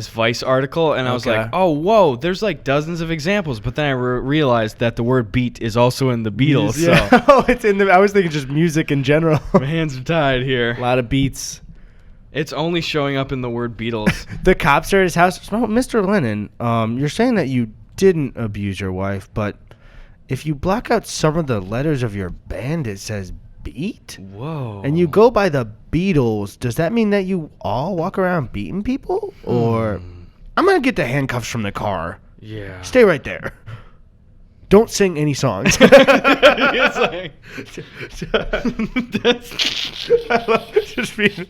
Vice article, and I was like, oh, whoa, there's like dozens of examples. But then I realized that the word beat is also in the Beatles. Yeah. So Oh, it's in the. I was thinking just music in general. my hands are tied here. A lot of beats. It's only showing up in the word Beatles. The cops are at his house. Oh, Mr. Lennon, you're saying that you didn't abuse your wife, but if you block out some of the letters of your band, it says beat? Whoa. And you go by the Beatles, does that mean that you all walk around beating people? Or I'm going to get the handcuffs from the car. Yeah. Stay right there. Don't sing any songs. It's like, just being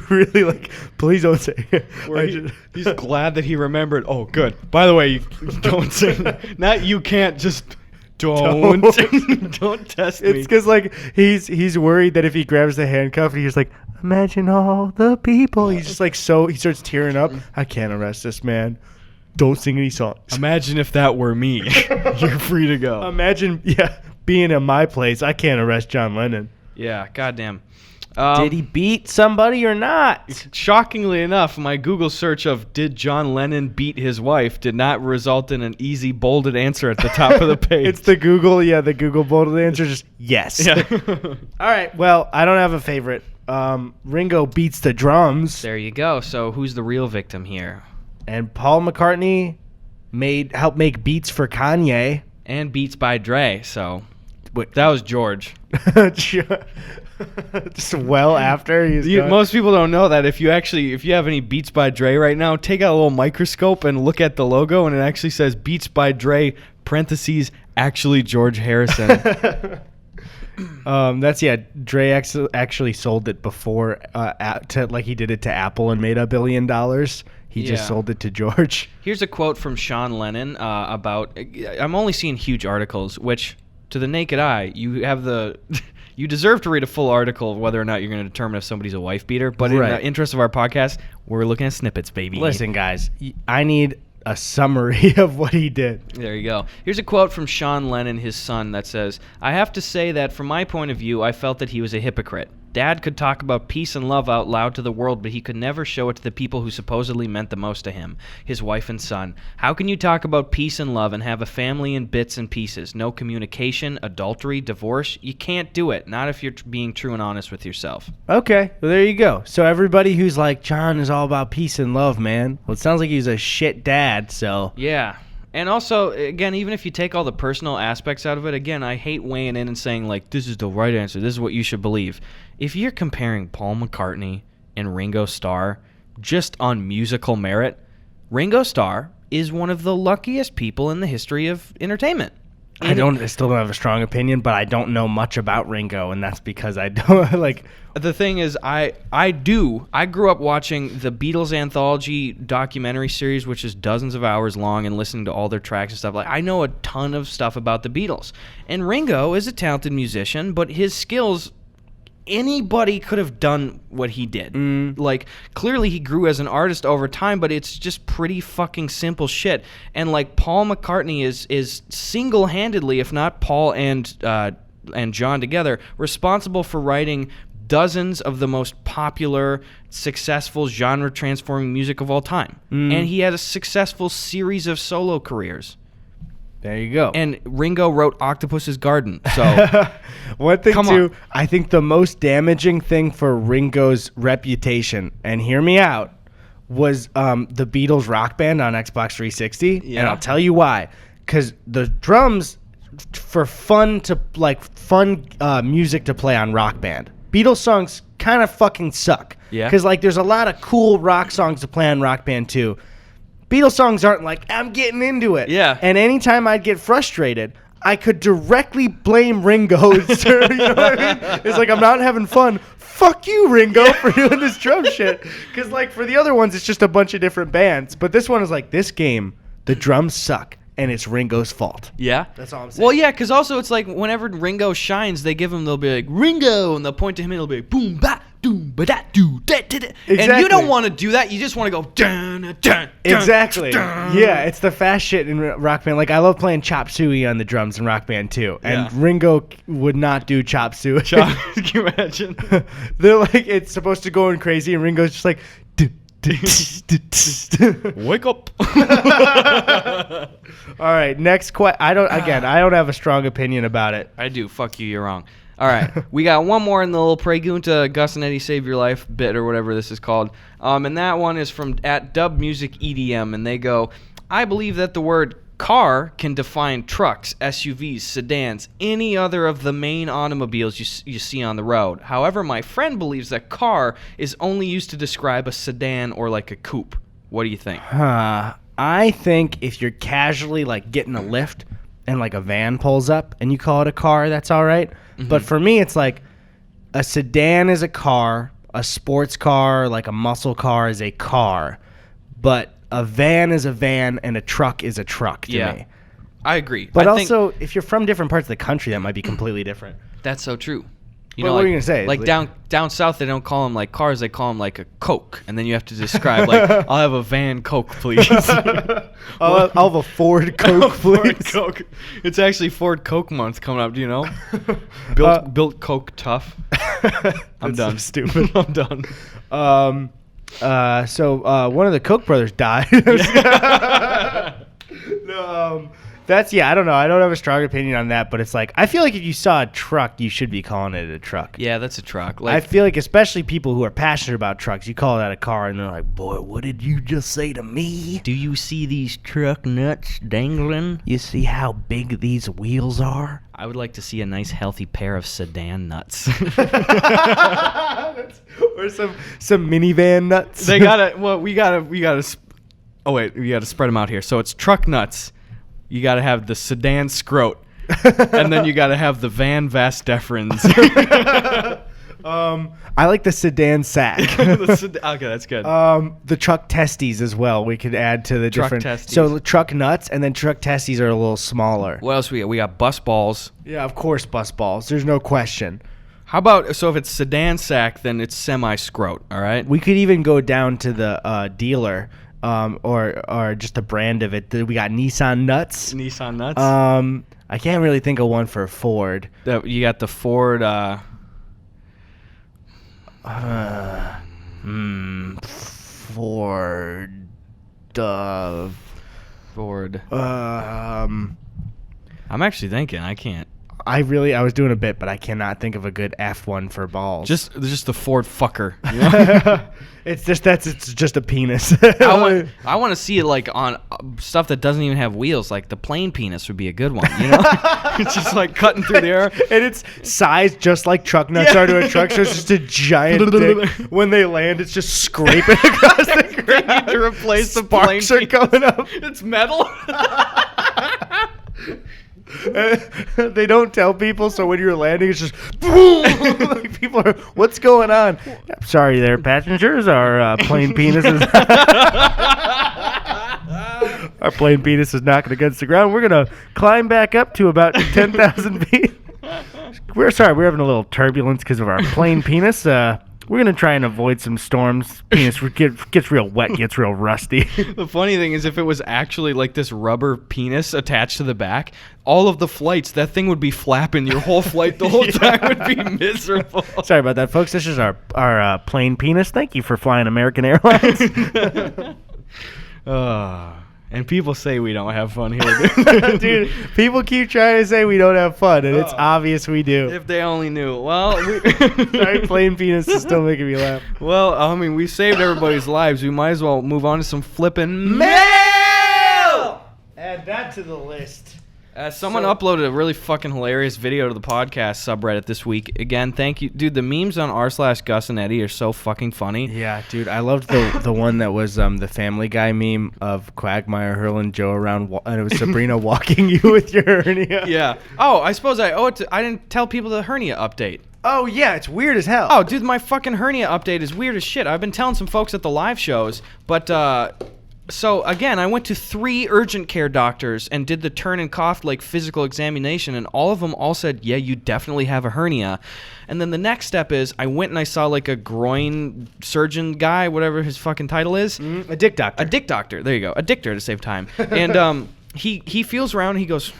really like, please don't say it. He's glad that he remembered. Oh, good. By the way, you don't sing. Not you can't just... Don't test me. It's because like he's worried that if he grabs the handcuff, he's like, imagine all the people. He's just like he starts tearing up. I can't arrest this man. Don't sing any songs. Imagine if that were me. You're free to go. Imagine, being in my place. I can't arrest John Lennon. Yeah, goddamn. Did he beat somebody or not? Shockingly enough, my Google search of "Did John Lennon beat his wife" did not result in an easy bolded answer at the top of the page. It's the Google bolded answer, just yes. Yeah. All right, well, I don't have a favorite. Ringo beats the drums, There you go. So who's the real victim here? and Paul McCartney helped make beats for Kanye. And Beats by Dre. So Wait. that was George. Just well after he's gone. Most people don't know that if you have any Beats by Dre right now, take out a little microscope and look at the logo, and it actually says Beats by Dre parentheses actually George Harrison. Dre actually sold it before he did it to Apple and made $1 billion. He just sold it to George. Here's a quote from Sean Lennon about. I'm only seeing huge articles, which to the naked eye, you deserve to read a full article whether or not you're going to determine if somebody's a wife beater. But in the interest of our podcast, we're looking at snippets, baby. Listen, guys, I need a summary of what he did. There you go. Here's a quote from Sean Lennon, his son, that says, "I have to say that from my point of view, I felt that he was a hypocrite. Dad could talk about peace and love out loud to the world, but he could never show it to the people who supposedly meant the most to him, his wife and son. How can you talk about peace and love and have a family in bits and pieces? No communication, adultery, divorce? You can't do it, not if you're being true and honest with yourself." Okay, well, there you go. So everybody who's like, John is all about peace and love, man. Well, it sounds like he's a shit dad, so. Yeah. And also, again, even if you take all the personal aspects out of it, again, I hate weighing in and saying, like, this is the right answer, this is what you should believe. If you're comparing Paul McCartney and Ringo Starr just on musical merit, Ringo Starr is one of the luckiest people in the history of entertainment. I still don't have a strong opinion, but I don't know much about Ringo, and that's because I don't, like... The thing is, I grew up watching the Beatles anthology documentary series, which is dozens of hours long, and listening to all their tracks and stuff. Like, I know a ton of stuff about the Beatles. And Ringo is a talented musician, but his skills... Anybody could have done what he did. Like, clearly he grew as an artist over time, but it's just pretty fucking simple shit. And, like, Paul McCartney is single-handedly, if not Paul and John together, responsible for writing dozens of the most popular, successful, genre-transforming music of all time. And he had a successful series of solo careers. There you go. And Ringo wrote Octopus's Garden. So one thing Come too, on. I think the most damaging thing for Ringo's reputation, and hear me out, was the Beatles Rock Band on Xbox 360. Yeah. And I'll tell you why. Because the drums for fun music to play on Rock Band. Beatles songs kind of fucking suck. Yeah. Because like there's a lot of cool rock songs to play on Rock Band too. Beatles songs aren't like, I'm getting into it. Yeah. And anytime I'd get frustrated, I could directly blame Ringo. You know what I mean? It's like, I'm not having fun. Fuck you, Ringo, for doing this drum shit. Because, like, for the other ones, it's just a bunch of different bands. But this one is like, this game, the drums suck, and it's Ringo's fault. Yeah. That's all I'm saying. Well, yeah, because also it's like whenever Ringo shines, they'll be like, Ringo, and they'll point to him and it'll be like, boom, ba, doom, ba, da, doo, da, da, da. Exactly. And you don't want to do that. You just want to go, dun, dun, dun, Exactly. dun. Yeah, it's the fast shit in Rock Band. Like, I love playing Chop Suey on the drums in Rock Band, too. And Yeah. Ringo would not do Chop Suey. Can you imagine? They're like, it's supposed to go in crazy, and Ringo's just like, Wake up. All right, next question. I don't have a strong opinion about it. I do. Fuck you. You're wrong. All right. We got one more in the little Pregunta Gus and Eddie Save Your Life bit or whatever this is called. And that one is from at Dub Music EDM. And they go, I believe that the word car can define trucks, SUVs, sedans, any other of the main automobiles you see on the road. However, my friend believes that car is only used to describe a sedan or like a coupe. What do you think? I think if you're casually like getting a lift and like a van pulls up and you call it a car, that's all right. Mm-hmm. But for me, it's like a sedan is a car, a sports car, like a muscle car is a car, but a van is a van and a truck is a truck to me. I agree. But I think also, if you're from different parts of the country, that might be completely different. that's so true. What were you gonna say? Like down south, they don't call them like cars; they call them like a Coke, and then you have to describe like, "I'll have a van Coke, please." I'll have a Ford Coke, please. Ford Coke. It's actually Ford Coke month coming up. Do you know? Built Coke tough. I'm done. So stupid. I'm done. So one of the Koch brothers died. No, I don't know. I don't have a strong opinion on that, but it's like, I feel like if you saw a truck, you should be calling it a truck. Yeah, that's a truck. I feel like especially people who are passionate about trucks, you call that a car, and they're like, boy, what did you just say to me? Do you see these truck nuts dangling? You see how big these wheels are? I would like to see a nice, healthy pair of sedan nuts. Or some minivan nuts. We gotta spread them out here. So it's truck nuts. You gotta have the sedan scrote. And then you gotta have the van vas deferens. I like the sedan sack. Okay, that's good. The truck testes as well. We could add to the Truck different. testes. So the truck nuts, and then truck testes are a little smaller. What else we got? We got bus balls. Yeah, of course, bus balls. There's no question. How about, so if it's sedan sack, then it's semi-scrote, all right? We could even go down to the dealer, or just the brand of it. We got Nissan nuts. Nissan nuts? I can't really think of one for Ford. You got the Ford, Ford. Ford. I'm actually thinking, I can't. I was doing a bit, but I cannot think of a good F1 for balls. Just the Ford fucker. You know? It's just a penis. I want to see it like on stuff that doesn't even have wheels. Like the plane penis would be a good one. You know, it's just like cutting through the air, and it's sized just like truck nuts are to a truck. So it's just a giant dick. When they land, it's just scraping across the ground to replace the plane. Sparks are coming up. It's metal. They don't tell people, so when you're landing, it's just boom. Like people are, what's going on? I'm sorry, there, passengers. Our plane penis is knocking against the ground. We're gonna climb back up to about 10,000 feet. We're having a little turbulence because of our plane penis. We're going to try and avoid some storms. Penis gets real wet, gets real rusty. The funny thing is, if it was actually like this rubber penis attached to the back, all of the flights, that thing would be flapping your whole flight the whole time. Would be miserable. Sorry about that, folks. This is our plane penis. Thank you for flying American Airlines. And people say we don't have fun here, dude. Dude, people keep trying to say we don't have fun, and it's obvious we do. If they only knew. Well, sorry, plain penis is still making me laugh. Well, I mean, we saved everybody's lives. We might as well move on to some flipping mail. Add that to the list. Someone uploaded a really fucking hilarious video to the podcast subreddit this week. Again, thank you. Dude, the memes on r/Gus and Eddie are so fucking funny. Yeah, dude. I loved the one that was the Family Guy meme of Quagmire hurling Joe around, and it was Sabrina walking you with your hernia. Yeah. Oh, I suppose I owe it to... I didn't tell people the hernia update. Oh, yeah. It's weird as hell. Oh, dude, my fucking hernia update is weird as shit. I've been telling some folks at the live shows, but... So, again, I went to 3 urgent care doctors and did the turn and cough, like, physical examination, and all of them all said, yeah, you definitely have a hernia. And then the next step is I went and I saw, like, a groin surgeon guy, whatever his fucking title is. A dick doctor. A dick doctor. There you go. A dickter to save time. And he feels around and he goes,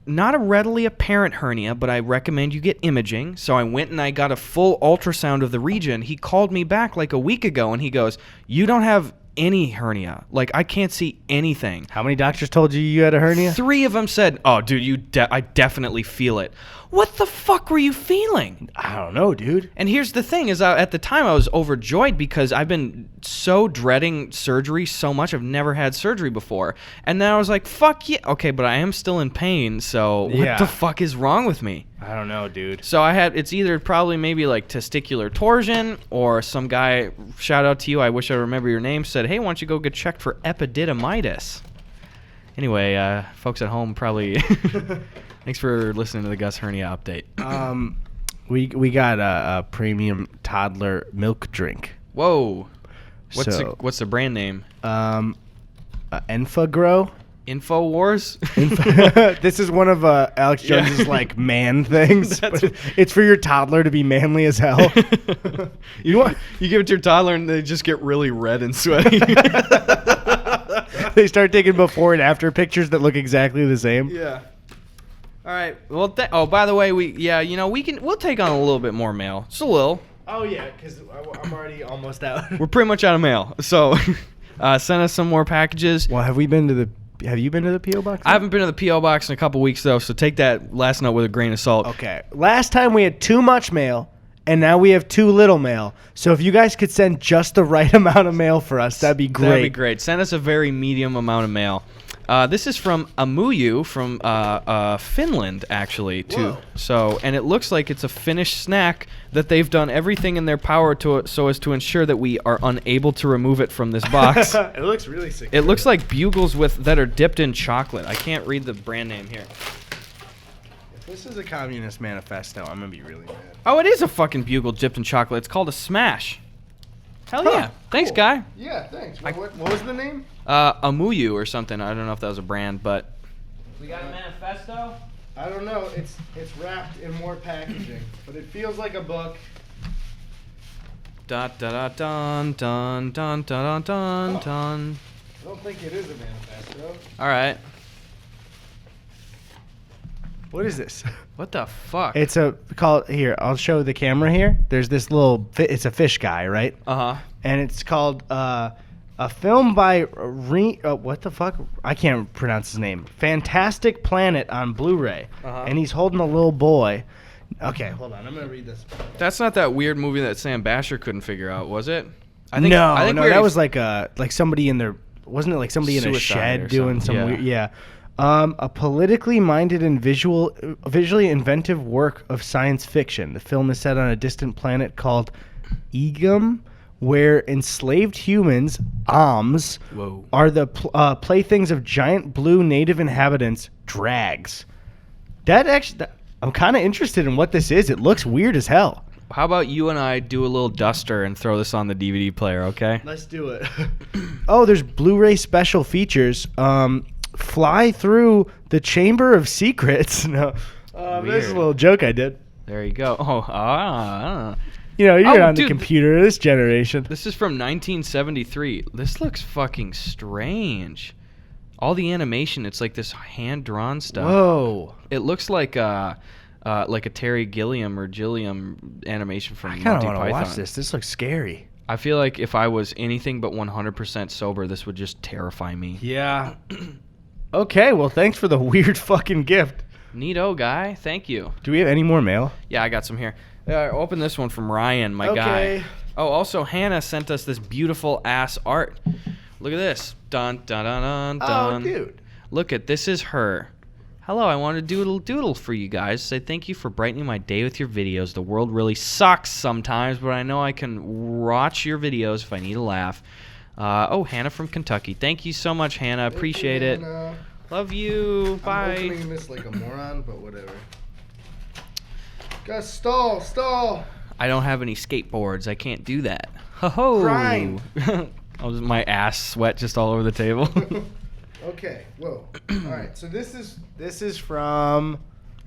not a readily apparent hernia, but I recommend you get imaging. So I went and I got a full ultrasound of the region. He called me back, like, a week ago, and he goes, you don't have any hernia. Like, I can't see anything. How many doctors told you had a hernia? 3 of them said, oh, dude, I definitely feel it. What the fuck were you feeling? I don't know, dude. And here's the thing is, at the time I was overjoyed because I've been so dreading surgery so much. I've never had surgery before. And then I was like, fuck yeah. Okay, but I am still in pain, so what the fuck is wrong with me? I don't know, dude. So it's either probably maybe like testicular torsion, or some guy, shout out to you, I wish I remember your name, said, hey, why don't you go get checked for epididymitis? Anyway, folks at home probably... Thanks for listening to the Gus Hernia update. We got a premium toddler milk drink. Whoa. What's the brand name? Enfagrow. InfoWars? This is one of Alex Jones's like man things. It's for your toddler to be manly as hell. You give it to your toddler and they just get really red and sweaty. They start taking before and after pictures that look exactly the same. Yeah. All right. Well, by the way, we'll take on a little bit more mail. Just a little. Oh yeah, because I'm already almost out. We're pretty much out of mail. So send us some more packages. Well, have you been to the P.O. box? I haven't been to the P.O. box in a couple weeks though, so take that last note with a grain of salt. Okay. Last time we had too much mail, and now we have too little mail. So if you guys could send just the right amount of mail for us, that'd be great. That'd be great. Send us a very medium amount of mail. This is from Amuyu from Finland, actually, too. Whoa. So, and it looks like it's a Finnish snack that they've done everything in their power so as to ensure that we are unable to remove it from this box. It looks really sick. It looks like bugles that are dipped in chocolate. I can't read the brand name here. If this is a communist manifesto, I'm gonna be really mad. Oh, it is a fucking bugle dipped in chocolate. It's called a Smash. Hell yeah. Thanks, Cool. guy. Yeah, thanks. What was the name? Amuyu or something. I don't know if that was a brand, but... We got a manifesto? I don't know. It's wrapped in more packaging, but it feels like a book. Dun dun dun dun dun dun dun dun. I don't think it is a manifesto. All right. What is this? What the fuck? It's called here. I'll show the camera here. There's this little. It's a fish guy, right? Uh-huh. And it's called a film by what the fuck? I can't pronounce his name. Fantastic Planet on Blu-ray. Uh-huh. And he's holding a little boy. Okay, hold on. I'm gonna read this. That's not that weird movie that Sam Basher couldn't figure out, was it? I No, we that was like somebody in their. Wasn't it like somebody in a Suicide shed or doing something, some yeah. weird? Yeah. A politically minded and visually inventive work of science fiction. The film is set on a distant planet called Egum, where enslaved humans, Oms, Whoa. are the playthings of giant blue native inhabitants, Drags. I'm kind of interested in what this is. It looks weird as hell. How about you and I do a little duster and throw this on the DVD player, okay? Let's do it. Oh, there's Blu-ray special features. Fly through the Chamber of Secrets. No, this is a little joke I did. There you go. Oh, You know, you're on the dude, computer this generation. This is from 1973. This looks fucking strange. All the animation, it's like this hand-drawn stuff. Whoa. It looks like a Terry Gilliam or Gilliam animation from I Monty kind of Python. want to watch this. This looks scary. I feel like if I was anything but 100% sober, this would just terrify me. Yeah. Okay, well, thanks for the weird fucking gift. Neato, guy. Thank you. Do we have any more mail? Yeah, I got some here. Open this one from Ryan, my guy. Oh, also, Hannah sent us this beautiful ass art. Look at this. Dun, dun, dun, dun, dun. Oh, dude. Look at this is her. Hello, I want to do a little doodle for you guys. Say thank you for brightening my day with your videos. The world really sucks sometimes, but I know I can watch your videos if I need a laugh. Hannah from Kentucky. Thank you so much, Hannah. Appreciate it. Love you. Bye. I'm opening this like a moron, but whatever. Gus, stall. I don't have any skateboards. I can't do that. Ho-ho. Grind. My ass sweat just all over the table. Okay, whoa. All right, so this is from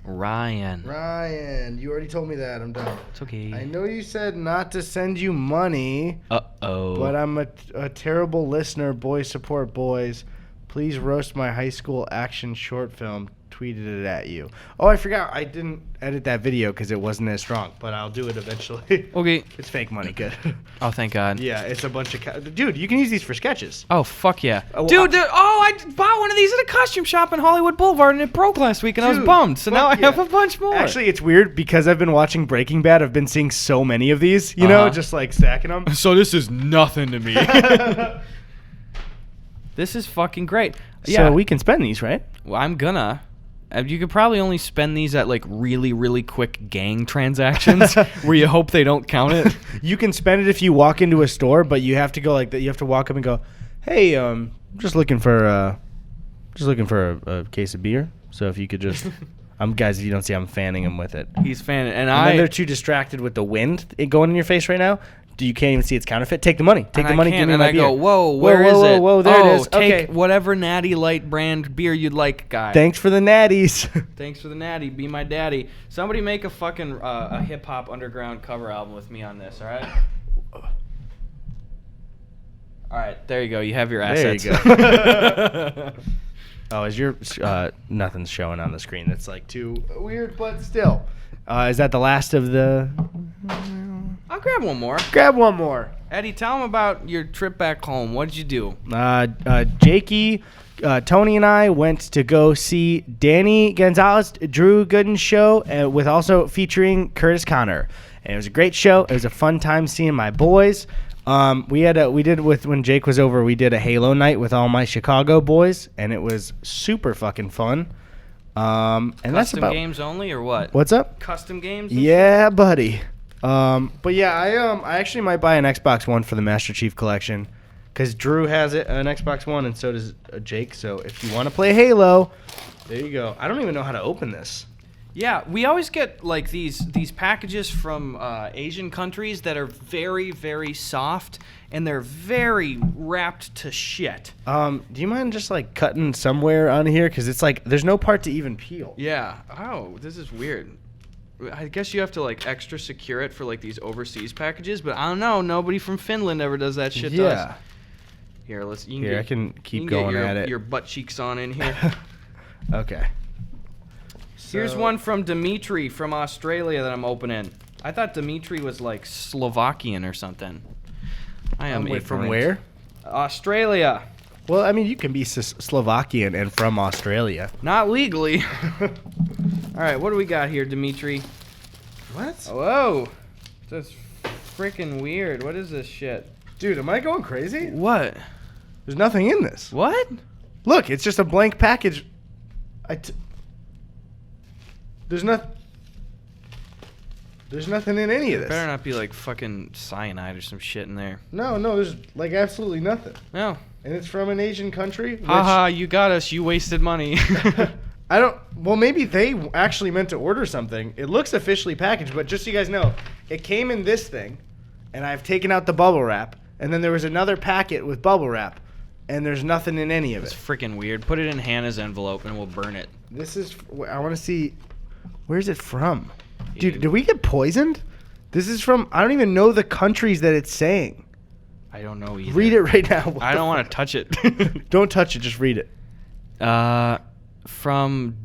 Ryan. You already told me that. I'm done. It's okay. I know you said not to send you money, Uh-oh. but I'm a terrible listener. Boys support boys. Please roast my high school action short film. Tweeted it at you. Oh, I forgot. I didn't edit that video because it wasn't as strong, but I'll do it eventually. Okay. It's fake money. Good. Oh, thank God. Yeah, it's a bunch of... Dude, you can use these for sketches. Oh, fuck yeah. Oh, I bought one of these at a costume shop in Hollywood Boulevard, and it broke last week, and I was Dude, bummed. So now I fuck have yeah. a bunch more. Actually, it's weird because I've been watching Breaking Bad. I've been seeing so many of these, you know, just like stacking them. So this is nothing to me. This is fucking great. Yeah. So we can spend these, right? Well, I'm gonna. You could probably only spend these at like really, really quick gang transactions where you hope they don't count it. You can spend it if you walk into a store, but you have to go like that. You have to walk up and go, "Hey, just looking for a case of beer. So if you could just, guys, if you don't see, I'm fanning him with it. He's fanning, And then they're too distracted with the wind going in your face right now. you can't even see it's counterfeit. Take the money. Take the money. Give me my beer. I go, whoa, where is it? Whoa, there it is. Take Okay. whatever Natty Light brand beer you'd like, guy. Thanks for the natties. Thanks for the natty. Be my daddy. Somebody make a fucking a hip hop underground cover album with me on this. All right. All right. There you go. You have your assets. There you go. Oh, is your nothing's showing on the screen? That's like too weird, but still. Is that the last of the? I'll grab one more. Grab one more. Eddie, tell them about your trip back home. What did you do? Jakey, Tony, and I went to go see Danny Gonzalez, Drew Gooden's show, with also featuring Curtis Connor. And it was a great show. It was a fun time seeing my boys. When Jake was over, we did a Halo night with all my Chicago boys, and it was super fucking fun. And that's Custom about games only or what? What's up? Custom games? Yeah, buddy. But yeah, I actually might buy an Xbox One for the Master Chief Collection, because Drew has an Xbox One, and so does Jake. So if you want to play Halo, there you go. I don't even know how to open this. Yeah, we always get like these packages from Asian countries that are very, very soft, and they're very wrapped to shit. Do you mind just like cutting somewhere on here, because it's like there's no part to even peel. Yeah. Oh, this is weird. I guess you have to like extra secure it for like these overseas packages, but I don't know. Nobody from Finland ever does that shit to us. Here, I can keep going at it. Your butt cheeks on in here. Okay. Here's one from Dimitri from Australia that I'm opening. I thought Dimitri was like Slovakian or something. I am ignorant. From where? Australia. Well, I mean, you can be Slovakian and from Australia. Not legally. All right, what do we got here, Dimitri? What? Whoa. That's freaking weird. What is this shit? Dude, am I going crazy? What? There's nothing in this. What? Look, it's just a blank package. There's nothing in any of this. Better not be like fucking cyanide or some shit in there. No, there's like absolutely nothing. No. And it's from an Asian country. Haha, you got us. You wasted money. Well, maybe they actually meant to order something. It looks officially packaged, but just so you guys know, it came in this thing, and I've taken out the bubble wrap, and then there was another packet with bubble wrap, and there's nothing in any of it. It's freaking weird. Put it in Hannah's envelope and we'll burn it. I want to see, where's it from? Dude, did we get poisoned? This is from, I don't even know the countries that it's saying. I don't know either. Read it right now. I don't want to touch it. Don't touch it, just read it. From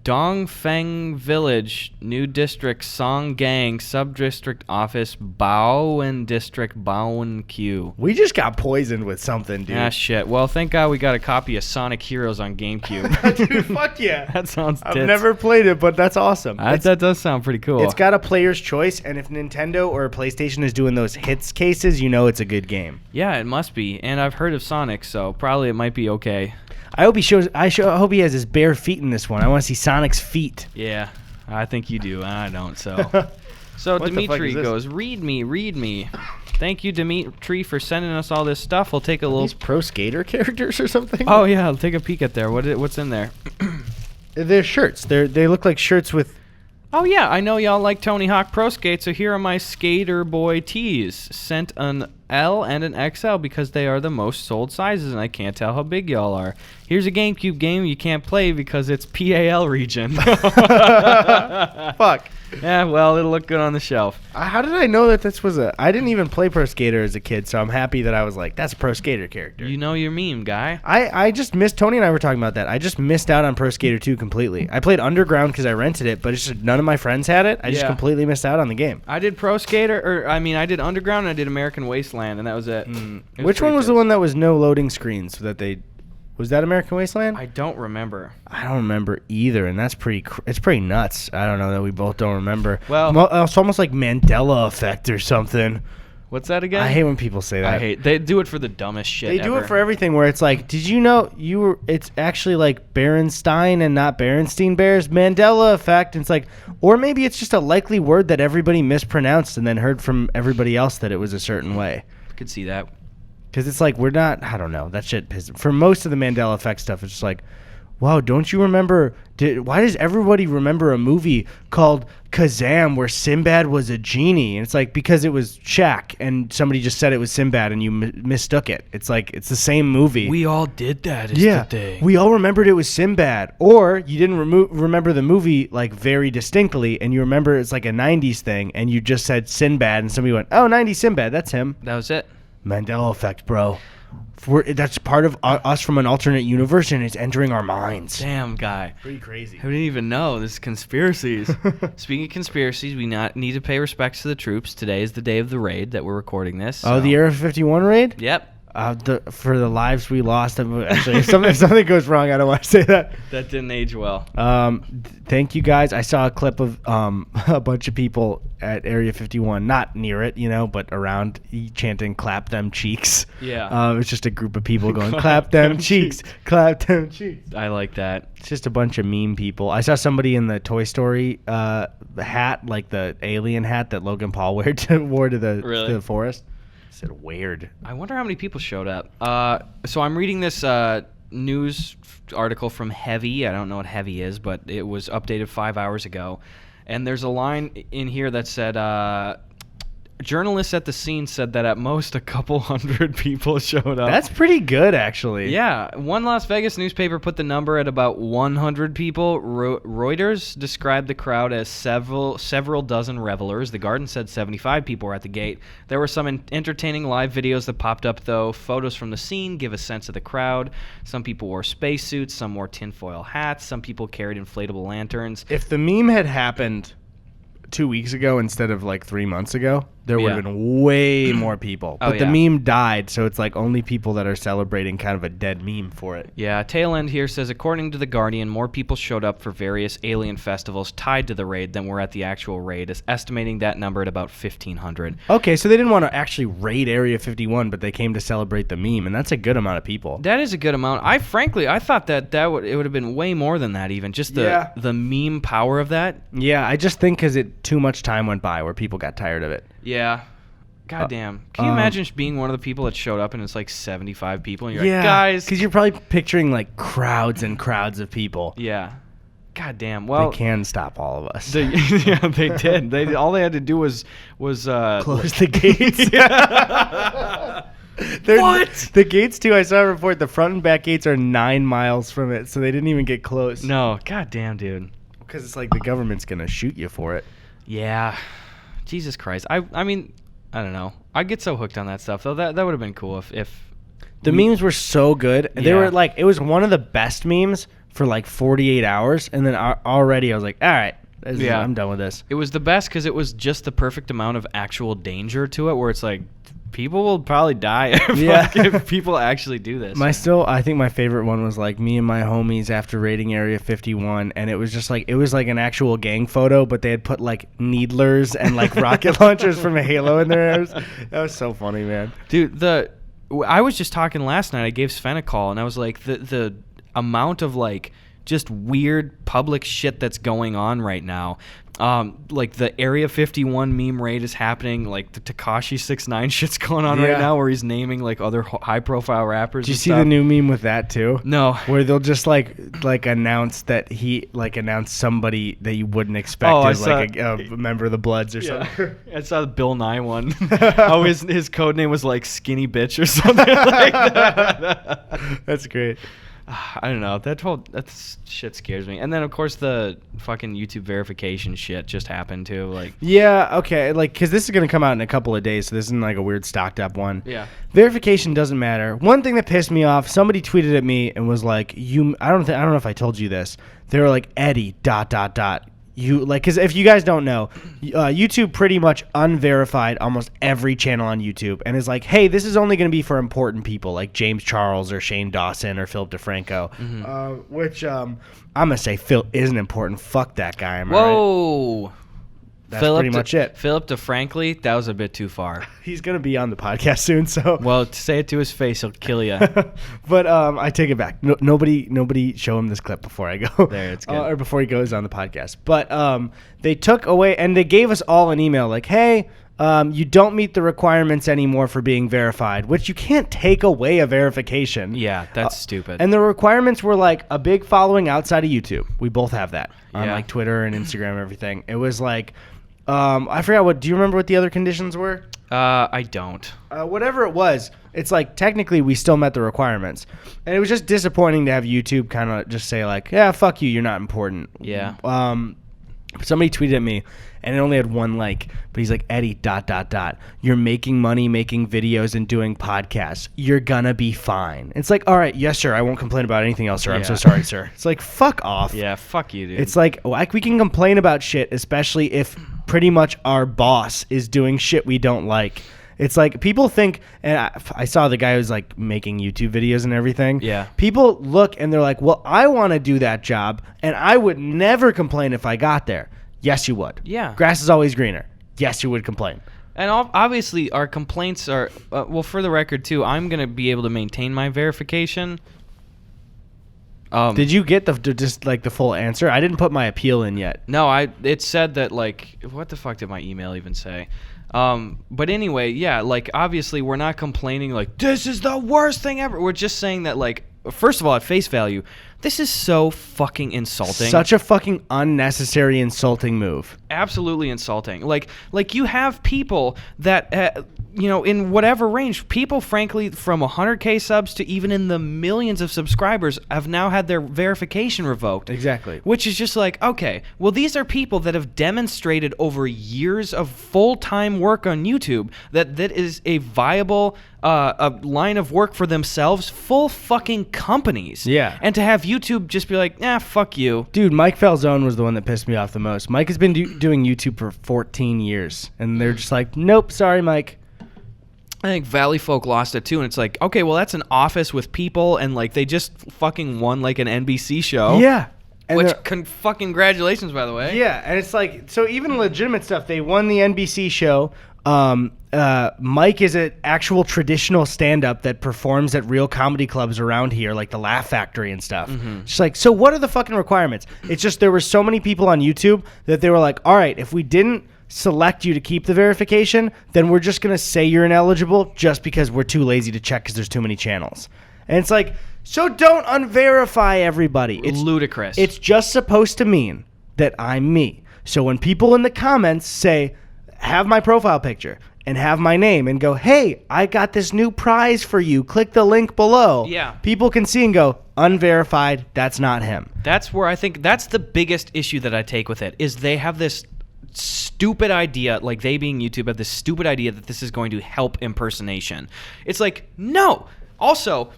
Dongfeng Village, New District, Song Gang, Sub-District Office, Bowen District, Bowen Q. We just got poisoned with something, dude. Ah, shit. Well, thank God we got a copy of Sonic Heroes on GameCube. Dude, fuck yeah. That sounds tits. I've never played it, but that's awesome. That does sound pretty cool. It's got a player's choice, and if Nintendo or PlayStation is doing those hits cases, you know it's a good game. Yeah, it must be. And I've heard of Sonic, so probably it might be okay. I hope he has his bare feet in this one. I want to see Sonic's feet. Yeah, I think you do. I don't. So Dimitri goes, read me. Thank you, Dimitri, for sending us all this stuff. We'll take a little. These pro skater characters or something? Oh yeah, I'll take a peek at there. What's in there? They're shirts. They look like shirts with. Oh yeah, I know y'all like Tony Hawk Pro Skate, so here are my Skater Boy tees. Sent an L and an XL because they are the most sold sizes, and I can't tell how big y'all are. Here's a GameCube game you can't play because it's PAL region. Fuck. Yeah, well, it'll look good on the shelf. How did I know that this was I didn't even play Pro Skater as a kid, so I'm happy that I was like, that's a Pro Skater character. You know your meme, guy. I just missed, Tony and I were talking about that. I just missed out on Pro Skater 2 completely. I played Underground because I rented it, but it's just none of my friends had it. I just completely missed out on the game. I did Pro Skater, I did Underground and I did American Wasteland, and that was it. Which one was the one that was no loading screens Was that American Wasteland? I don't remember. I don't remember either, and that's it's pretty nuts. I don't know that we both don't remember. Well, it's almost like Mandela effect or something. What's that again? I hate when people say that. They do it for the dumbest shit They do it for everything, where it's like, did you know it's actually like Berenstein and not Berenstein Bears? Mandela effect. And it's like, or maybe it's just a likely word that everybody mispronounced and then heard from everybody else that it was a certain way. I could see that. Because it's like, I don't know, that shit pisses. For most of the Mandela effect stuff, it's just like, wow, don't you remember? Why does everybody remember a movie called Kazam where Sinbad was a genie? And it's like, because it was Shaq and somebody just said it was Sinbad and you mistook it. It's like, it's the same movie. We all did that. Yeah, we all remembered it was Sinbad. Or you didn't remember the movie like very distinctly, and you remember it's like a 90s thing, and you just said Sinbad, and somebody went, oh, 90s Sinbad, that's him. That was it. Mandela effect, bro. That's part of us from an alternate universe, and it's entering our minds. Damn, guy. Pretty crazy. I didn't even know. This is conspiracies. Speaking of conspiracies, we need to pay respects to the troops. Today is the day of the raid that we're recording this. So. Oh, the Area 51 raid? Yep. For the lives we lost. Actually, if something goes wrong, I don't want to say that. That didn't age well. Thank you guys. I saw a clip of a bunch of people at Area 51, not near it, but around, chanting "Clap them cheeks." Yeah. It was just a group of people going "Clap them cheeks, clap them cheeks." I like that. It's just a bunch of meme people. I saw somebody in the Toy Story hat, like the alien hat that Logan Paul wore to the forest. I said weird. I wonder how many people showed up. So I'm reading this news article from Heavy. I don't know what Heavy is, but it was updated 5 hours ago. And there's a line in here that said, journalists at the scene said that at most a couple hundred people showed up. That's pretty good, actually. Yeah. One Las Vegas newspaper put the number at about 100 people. Reuters described the crowd as several dozen revelers. The Garden said 75 people were at the gate. There were some entertaining live videos that popped up, though. Photos from the scene give a sense of the crowd. Some people wore spacesuits. Some wore tinfoil hats. Some people carried inflatable lanterns. If the meme had happened 2 weeks ago instead of like 3 months ago, there would have been way more people. But the meme died, so it's like only people that are celebrating kind of a dead meme for it. Yeah, tail end here says, according to The Guardian, more people showed up for various alien festivals tied to the raid than were at the actual raid, estimating that number at about 1,500. Okay, so they didn't want to actually raid Area 51, but they came to celebrate the meme, and that's a good amount of people. That is a good amount. I thought that it would have been way more than that even, just the meme power of that. Yeah, I just think because too much time went by where people got tired of it. Yeah. God damn. Can you imagine being one of the people that showed up and it's like 75 people and you're like, guys. Because you're probably picturing like crowds and crowds of people. Yeah. God damn. Well, they can stop all of us. They did. All they had to do was close the gates. What? The gates too. I saw a report. The front and back gates are 9 miles from it, so they didn't even get close. No. God damn, dude. Because it's like the government's gonna shoot you for it. Yeah. Jesus Christ. I mean, I don't know. I get so hooked on that stuff though. That would have been cool if the memes were so good. Yeah. They were like, it was one of the best memes for like 48 hours, and then already I was like, all right, I'm done with this. It was the best because it was just the perfect amount of actual danger to it, where it's like, people will probably die if people actually do this. I think my favorite one was like me and my homies after raiding Area 51, and it was just like, it was like an actual gang photo, but they had put like needlers and like rocket launchers from a Halo in their ears. That was so funny, man. Dude, I was just talking last night. I gave Sven a call, and I was like, the amount of like just weird public shit that's going on right now. Like the Area 51 meme raid is happening. Like the Tekashi 6ix9ine shit's going on right now, where he's naming like other high-profile rappers. Did you see the new meme with that too? No. Where they'll just like announce that he announced somebody that you wouldn't expect as like a member of the Bloods or something. I saw the Bill Nye one. How his code name was like Skinny Bitch or something like that. That's great. I don't know. That shit scares me. And then of course the fucking YouTube verification shit just happened too. Like, yeah, okay, like because this is gonna come out in a couple of days, so this isn't like a weird stocked up one. Yeah. Verification doesn't matter. One thing that pissed me off, somebody tweeted at me and was like, I don't know if I told you this. They were like, Eddie ... You like, because if you guys don't know, YouTube pretty much unverified almost every channel on YouTube and is like, hey, this is only going to be for important people like James Charles or Shane Dawson or Philip DeFranco, which I'm going to say Phil isn't important. Fuck that guy. Am I right? That's pretty much it. Philip DeFrankly, that was a bit too far. He's going to be on the podcast soon, so. Well, say it to his face, he'll kill you. But I take it back. Nobody show him this clip before I go. There, it's good. Or before he goes on the podcast. But they took away, and they gave us all an email like, hey, you don't meet the requirements anymore for being verified, which you can't take away a verification. Yeah, that's stupid. And the requirements were like a big following outside of YouTube. We both have that on Yeah. like Twitter and Instagram and everything. It was like, I forgot do you remember what the other conditions were? I don't. Whatever it was, it's like technically we still met the requirements. And it was just disappointing to have YouTube kind of just say like, yeah, fuck you, you're not important. Yeah. Somebody tweeted at me and it only had one like, but he's like, Eddie, ... You're making money, making videos and doing podcasts. You're gonna be fine. It's like, all right, yes, sir. I won't complain about anything else, sir. I'm so sorry, sir. It's like, fuck off. Yeah, fuck you, dude. It's like we can complain about shit, especially if pretty much our boss is doing shit we don't like. It's like people think, and I saw the guy who's like making YouTube videos and everything. Yeah. People look and they're like, well, I want to do that job and I would never complain if I got there. Yes, you would. Yeah. Grass is always greener. Yes, you would complain. And obviously, our complaints are well. For the record, too, I'm gonna be able to maintain my verification. Did you get the full answer? I didn't put my appeal in yet. No, it said that like what the fuck did my email even say? But anyway, yeah, like obviously we're not complaining like this is the worst thing ever. We're just saying that like first of all at face value, this is so fucking insulting. Such a fucking unnecessary insulting move. Absolutely insulting. Like you have people that in whatever range, people frankly from 100K subs to even in the millions of subscribers have now had their verification revoked. Exactly. Which is just like, okay, well these are people that have demonstrated over years of full-time work on YouTube that is a viable a line of work for themselves, full fucking companies. Yeah. And to have YouTube just be like, fuck you. Dude, Mike Falzone was the one that pissed me off the most. Mike has been doing YouTube for 14 years, and they're just like, nope, sorry, Mike. I think Valley Folk lost it too, and it's like, okay, well that's an office with people, and like they just fucking won like an NBC show. Yeah. And Which fucking congratulations, by the way. Yeah, and it's like, so even legitimate stuff, they won the NBC show. Mike is an actual traditional stand-up that performs at real comedy clubs around here, like the Laugh Factory and stuff. It's like, so what are the fucking requirements? It's just there were so many people on YouTube that they were like, all right, if we didn't select you to keep the verification, then we're just going to say you're ineligible just because we're too lazy to check because there's too many channels. And it's like, so don't unverify everybody. It's ludicrous. It's just supposed to mean that I'm me. So when people in the comments say, have my profile picture and have my name and go, hey, I got this new prize for you. Click the link below. Yeah. People can see and go, unverified, that's not him. That's where I think that's the biggest issue that I take with it is they have this stupid idea, like they being YouTube have this stupid idea that this is going to help impersonation. It's like, no. Also,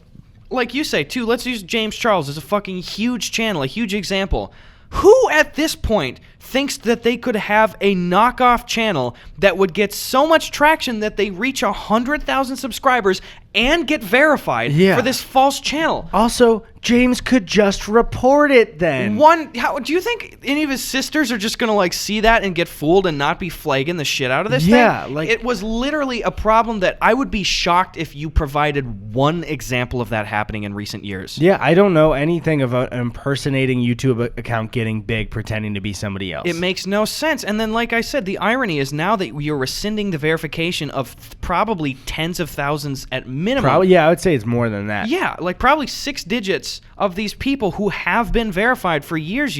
like you say, too, let's use James Charles as a fucking huge channel, a huge example. Who at this point thinks that they could have a knockoff channel that would get so much traction that they reach 100,000 subscribers and get verified for this false channel? Also, James could just report it then. How do you think any of his sisters are just gonna like see that and get fooled and not be flagging the shit out of this thing? Like it was literally a problem that I would be shocked if you provided one example of that happening in recent years. Yeah, I don't know anything about impersonating YouTube account getting big, pretending to be somebody else. It makes no sense. And then, like I said, the irony is now that you're rescinding the verification of probably tens of thousands at minimum. Probably, I would say it's more than that. Yeah, like probably 6 digits of these people who have been verified for years,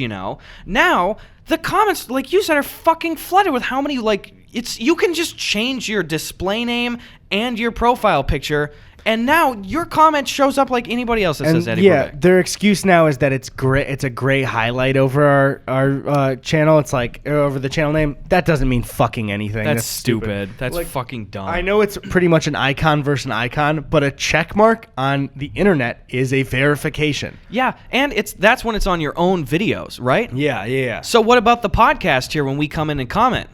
Now, the comments, like you said, are fucking flooded with how many, like, you can just change your display name and your profile picture, and now your comment shows up like anybody else that says Eddie Brubeck. Their excuse now is that it's gray. It's a gray highlight over our channel. It's like over the channel name. That doesn't mean fucking anything. That's stupid. That's like, fucking dumb. I know it's pretty much an icon versus an icon, but a check mark on the internet is a verification. Yeah, and that's when it's on your own videos, right? Yeah. So what about the podcast here when we come in and comment?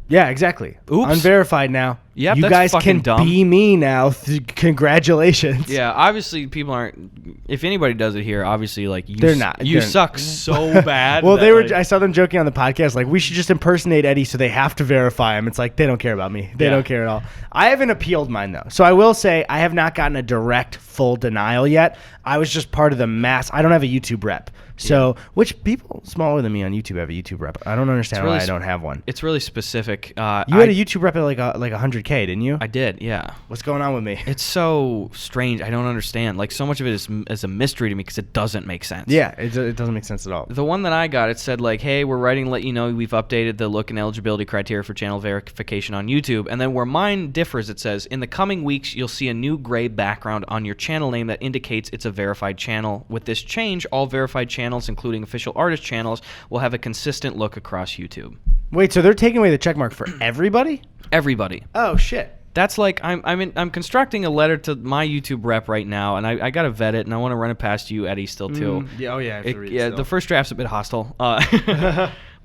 Yeah, exactly. Oops. Unverified now. Yep, you that's guys fucking can dumb. be me now. Congratulations. Yeah, obviously people aren't. If anybody does it here, obviously like you. They're not. You They're suck so bad. Well, that, they were. like, I saw them joking on the podcast, like we should just impersonate Eddie, so they have to verify him. It's like they don't care about me. They don't care at all. I haven't appealed mine though, so I will say I have not gotten a direct full denial yet. I was just part of the mass. I don't have a YouTube rep, So, which people smaller than me on YouTube have a YouTube rep. I don't understand really why I don't have one. It's really specific. You had a YouTube rep at like 100K, didn't you? I did, yeah. What's going on with me? It's so strange. I don't understand. Like, so much of it is a mystery to me because it doesn't make sense. Yeah, it doesn't make sense at all. The one that I got, it said like, hey, we're writing to let you know we've updated the look and eligibility criteria for channel verification on YouTube. And then where mine differs, it says, in the coming weeks, you'll see a new gray background on your channel name that indicates it's a verified channel. With this change, all verified channels, including official artist channels, will have a consistent look across YouTube. Wait, so they're taking away the checkmark for everybody? Everybody. Oh, shit. That's like I'm constructing a letter to my YouTube rep right now, and I got to vet it, and I want to run it past you, Eddie, still too. Yeah, I have to read it yeah, still. the first draft's a bit hostile.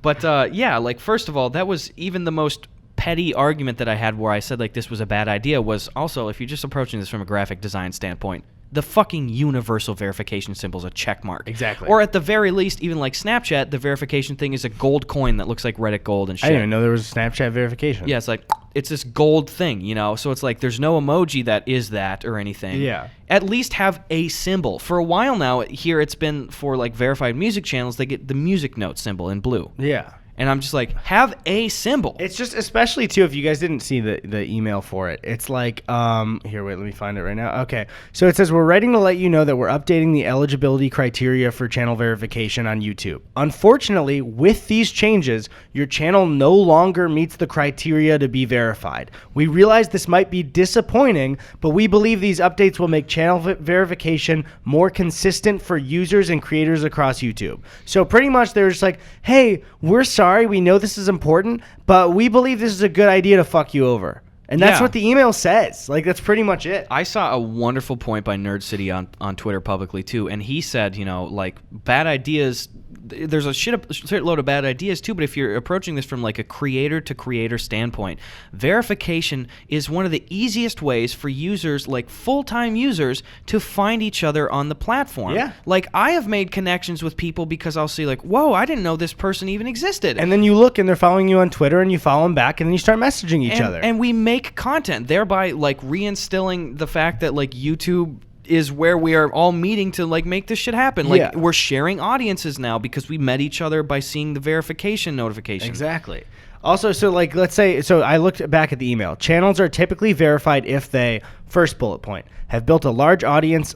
But yeah, like first of all, that was even the most petty argument that I had where I said like this was a bad idea was also if you're just approaching this from a graphic design standpoint, the fucking universal verification symbol is a check mark. Exactly. Or at the very least, even like Snapchat, the verification thing is a gold coin that looks like Reddit gold and shit. I didn't even know there was a Snapchat verification. Yeah, it's like it's this gold thing, you know. So it's like there's no emoji that is that or anything. Yeah. At least have a symbol. For a while now, here it's been for like verified music channels, they get the music note symbol in blue. Yeah. And I'm just like, have a symbol. It's just, especially too, if you guys didn't see the email for it, it's like, here, wait, let me find it right now. Okay, so it says, we're writing to let you know that we're updating the eligibility criteria for channel verification on YouTube. Unfortunately, with these changes, your channel no longer meets the criteria to be verified. We realize this might be disappointing, but we believe these updates will make channel verification more consistent for users and creators across YouTube. So pretty much they're just like, hey, we're sorry, we know this is important, but we believe this is a good idea to fuck you over. And that's what the email says. Like, that's pretty much it. I saw a wonderful point by Nerd City on Twitter publicly, too. And he said, you know, like, bad ideas, there's a shitload of bad ideas, too. But if you're approaching this from, like, a creator-to-creator standpoint, verification is one of the easiest ways for users, like full-time users, to find each other on the platform. Yeah. Like, I have made connections with people because I'll see, like, whoa, I didn't know this person even existed. And then you look and they're following you on Twitter and you follow them back and then you start messaging each other. And we make content, thereby like reinstilling the fact that like YouTube is where we are all meeting to like make this shit happen. Like we're sharing audiences now because we met each other by seeing the verification notification. Exactly. Also, so like let's say, so I looked back at the email. Channels are typically verified if they, first bullet point, have built a large audience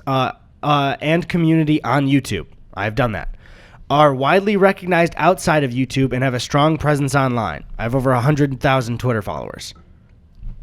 and community on YouTube. I've done that. Are widely recognized outside of YouTube and have a strong presence online. I have over 100,000 Twitter followers.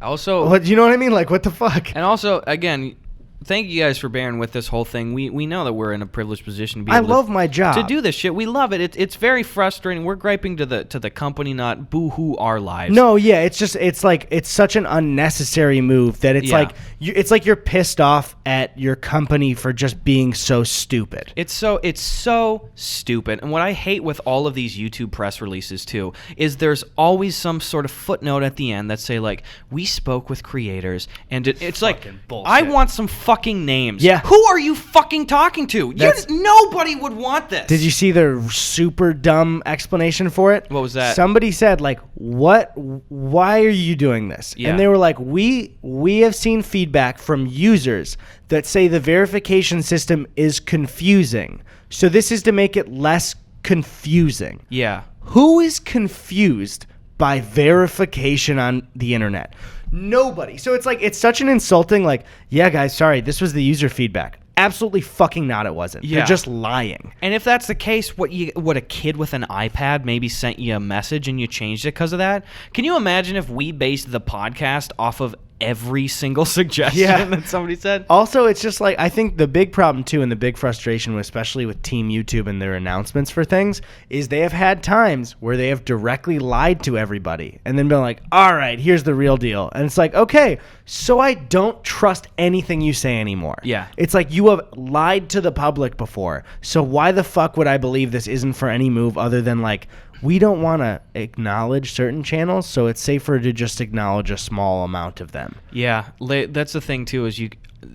Also, What, you know what I mean? Like, what the fuck? and also, again, thank you guys for bearing with this whole thing. We know that we're in a privileged position to be I able love my job. to do this shit. We love it. It's very frustrating. We're griping to the company, not boo-hoo our lives. No, yeah, it's just, it's like, it's such an unnecessary move that it's like, it's like you're pissed off at your company for just being so stupid. It's so stupid. And what I hate with all of these YouTube press releases too is there's always some sort of footnote at the end that say like, we spoke with creators and it's like, bullshit. I want some fucking names. Yeah. Who are you fucking talking to? Nobody would want this. Did you see the super dumb explanation for it? What was that? Somebody said like, why are you doing this? Yeah. And they were like, we have seen feedback from users that say the verification system is confusing. So this is to make it less confusing. Yeah. Who is confused by verification on the internet? Nobody. So it's like, it's such an insulting, like, yeah, guys, sorry, this was the user feedback. Absolutely fucking not, it wasn't. Yeah. They're just lying. And if that's the case, what a kid with an iPad maybe sent you a message and you changed it because of that? Can you imagine if we based the podcast off of every single suggestion that somebody said? Also, it's just like, I think the big problem too, and the big frustration, especially with Team YouTube and their announcements for things, is they have had times where they have directly lied to everybody and then been like, all right, here's the real deal. And it's like, okay, so I don't trust anything you say anymore. Yeah. It's like you have lied to the public before. So why the fuck would I believe this isn't for any move other than like, we don't want to acknowledge certain channels, so it's safer to just acknowledge a small amount of them. Yeah, that's the thing too. Is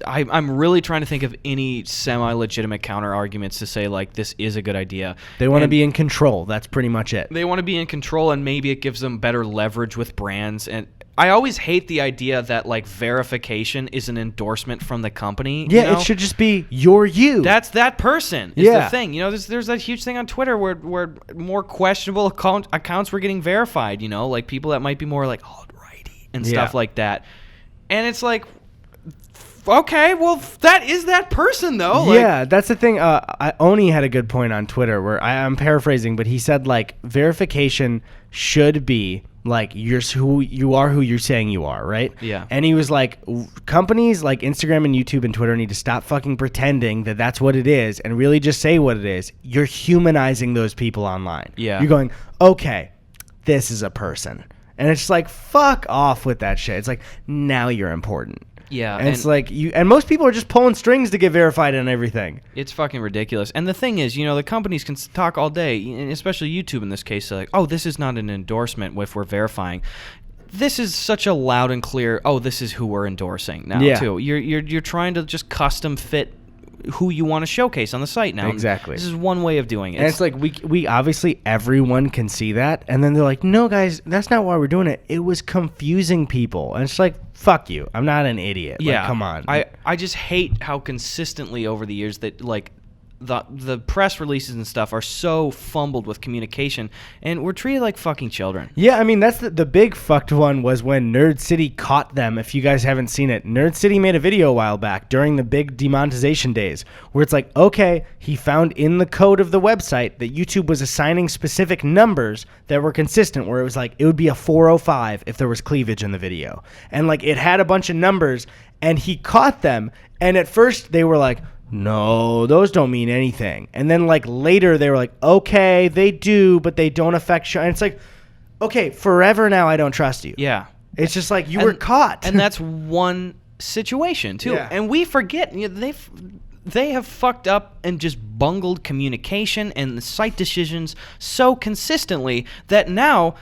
I'm really trying to think of any semi-legitimate counter arguments to say like this is a good idea. They want to be in control. That's pretty much it. They want to be in control, and maybe it gives them better leverage with brands. And I always hate the idea that like verification is an endorsement from the company. Yeah, you know? it should just be you're you. That's that person is the thing. You know, there's that huge thing on Twitter where more questionable accounts were getting verified, you know, like people that might be more like alt-righty and stuff like that. And it's like, okay, well, that is that person, though. Yeah, that's the thing. Oni had a good point on Twitter where I'm paraphrasing, but he said, like, verification should be, like, you're who you're saying you are, right? Yeah. And he was like, companies like Instagram and YouTube and Twitter need to stop fucking pretending that that's what it is and really just say what it is. You're humanizing those people online. Yeah. You're going, okay, this is a person. And it's like, fuck off with that shit. It's like, now you're important. Yeah, and it's like and most people are just pulling strings to get verified and everything. It's fucking ridiculous. And the thing is, you know, the companies can talk all day, and especially YouTube in this case, like, oh, this is not an endorsement if we're verifying. This is such a loud and clear, oh, this is who we're endorsing now too. You're trying to just custom fit who you want to showcase on the site now. Exactly. This is one way of doing it. And it's like we obviously everyone can see that, and then they're like, no guys, that's not why we're doing it. It was confusing people. And it's like, fuck you. I'm not an idiot. Yeah. Like, come on. I just hate how consistently over the years that like the press releases and stuff are so fumbled with communication, and we're treated like fucking children. Yeah, I mean, that's the big fucked one was when Nerd City caught them. If you guys haven't seen it, Nerd City made a video a while back during the big demonetization days where it's like, okay, he found in the code of the website that YouTube was assigning specific numbers that were consistent, where it was like, it would be a 405 if there was cleavage in the video. And like, it had a bunch of numbers, and he caught them, and at first they were like, no, those don't mean anything. And then like later they were like, okay, they do, but they don't affect and it's like, okay, forever now I don't trust you. Yeah. It's just like you were caught. And that's one situation too. Yeah. And we forget, you know, they have fucked up and just bungled communication and the site decisions so consistently that now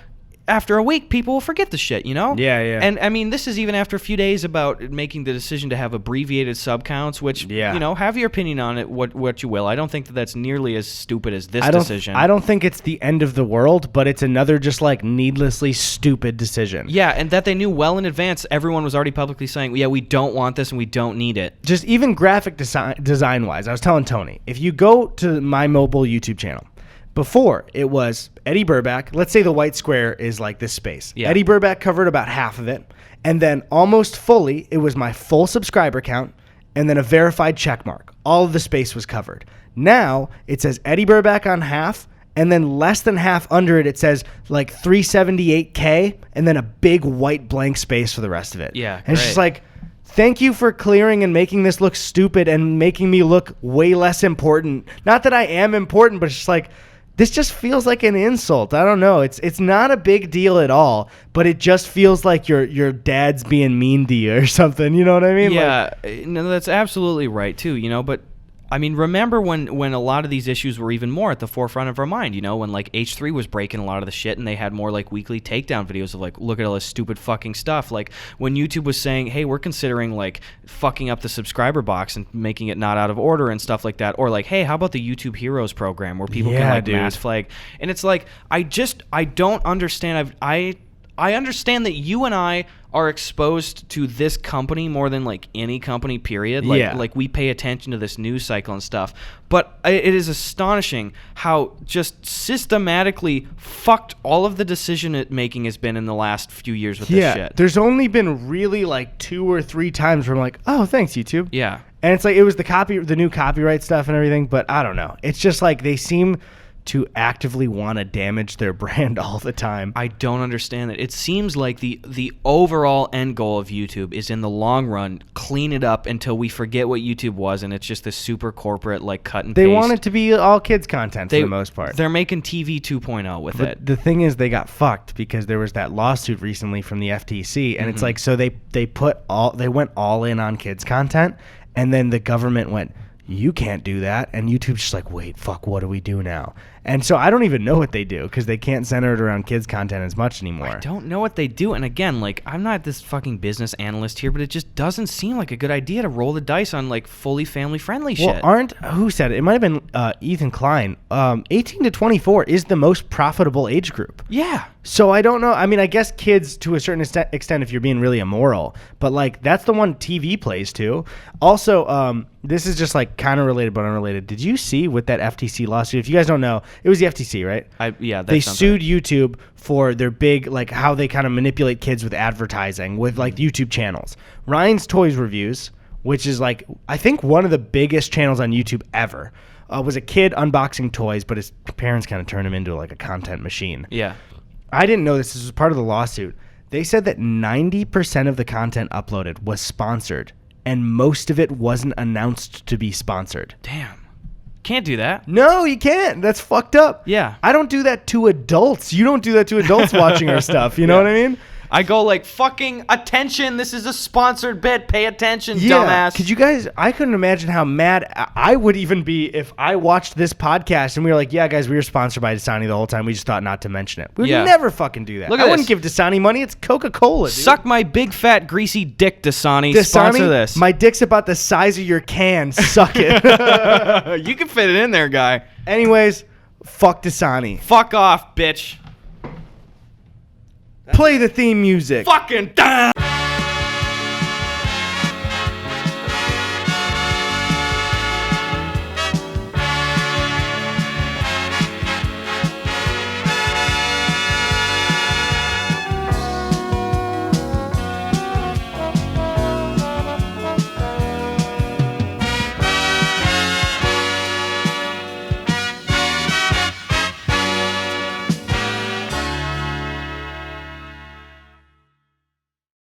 after a week, people will forget the shit, you know? Yeah, yeah. And, I mean, this is even after a few days about making the decision to have abbreviated sub-counts, which, you know, have your opinion on it, what you will. I don't think that that's nearly as stupid as this decision. I don't think it's the end of the world, but it's another just, like, needlessly stupid decision. Yeah, and that they knew well in advance. Everyone was already publicly saying, yeah, we don't want this and we don't need it. Just even graphic design-wise, I was telling Tony, if you go to my mobile YouTube channel, before, it was Eddie Burback. Let's say the white square is like this space. Yeah. Eddie Burback covered about half of it. And then almost fully, it was my full subscriber count and then a verified check mark. All of the space was covered. Now, it says Eddie Burback on half, and then less than half under it, it says like 378K, and then a big white blank space for the rest of it. Yeah, and it's just like, thank you for clearing and making this look stupid and making me look way less important. Not that I am important, but it's just like, this just feels like an insult. I don't know. It's not a big deal at all, but it just feels like your dad's being mean to you or something. You know what I mean? Yeah, no, that's absolutely right too. You know, but I mean, remember when a lot of these issues were even more at the forefront of our mind, you know, when like H3 was breaking a lot of the shit and they had more like weekly takedown videos of like, look at all this stupid fucking stuff. Like when YouTube was saying, hey, we're considering like fucking up the subscriber box and making it not out of order and stuff like that. Or like, hey, how about the YouTube Heroes program where people can like mass flag? And it's like, I don't understand. I understand that you and I are exposed to this company more than like any company, period. Like we pay attention to this news cycle and stuff. But it is astonishing how just systematically fucked all of the decision making has been in the last few years with this shit. There's only been really like 2 or 3 times where I'm like, oh, thanks, YouTube. Yeah. And it's like, it was the new copyright stuff and everything, but I don't know. It's just like they seem to actively want to damage their brand all the time. I don't understand it. It seems like the overall end goal of YouTube is in the long run, clean it up until we forget what YouTube was, and it's just this super corporate like cut and paste. They want it to be all kids content for the most part. They're making TV 2.0 with it. The thing is, they got fucked because there was that lawsuit recently from the FTC, and it's like, so they went all in on kids content, and then the government went, you can't do that. And YouTube's just like, wait, fuck, what do we do now? And so I don't even know what they do because they can't center it around kids content as much anymore. I don't know what they do. And again, like, I'm not this fucking business analyst here, but it just doesn't seem like a good idea to roll the dice on like fully family friendly shit. Well, who said it? It might have been Ethan Klein. 18 to 24 is the most profitable age group. Yeah. So I don't know. I mean, I guess kids to a certain extent if you're being really immoral, but like that's the one TV plays to. Also, this is just like kind of related but unrelated. Did you see with that FTC lawsuit? If you guys don't know, it was the FTC, right? They sued YouTube for their big, like how they kind of manipulate kids with advertising with like YouTube channels. Ryan's Toys Reviews, which is like I think one of the biggest channels on YouTube ever, was a kid unboxing toys, but his parents kind of turned him into like a content machine. Yeah. I didn't know this. This was part of the lawsuit. They said that 90% of the content uploaded was sponsored, and most of it wasn't announced to be sponsored. Damn. Can't do that. No, you can't. That's fucked up. Yeah. I don't do that to adults. You don't do that to adults watching our stuff. You know what I mean? I go like, fucking attention, this is a sponsored bit, pay attention, dumbass. Could you guys, I couldn't imagine how mad I would even be if I watched this podcast and we were like, yeah, guys, we were sponsored by Dasani the whole time. We just thought not to mention it. We would never fucking do that. Look at I wouldn't this. give Dasani money. It's Coca-Cola, dude. Suck my big, fat, greasy dick, Dasani. Sponsor this. My dick's about the size of your can. Suck it. You can fit it in there, guy. Anyways, fuck Dasani. Fuck off, bitch. Play the theme music. Fucking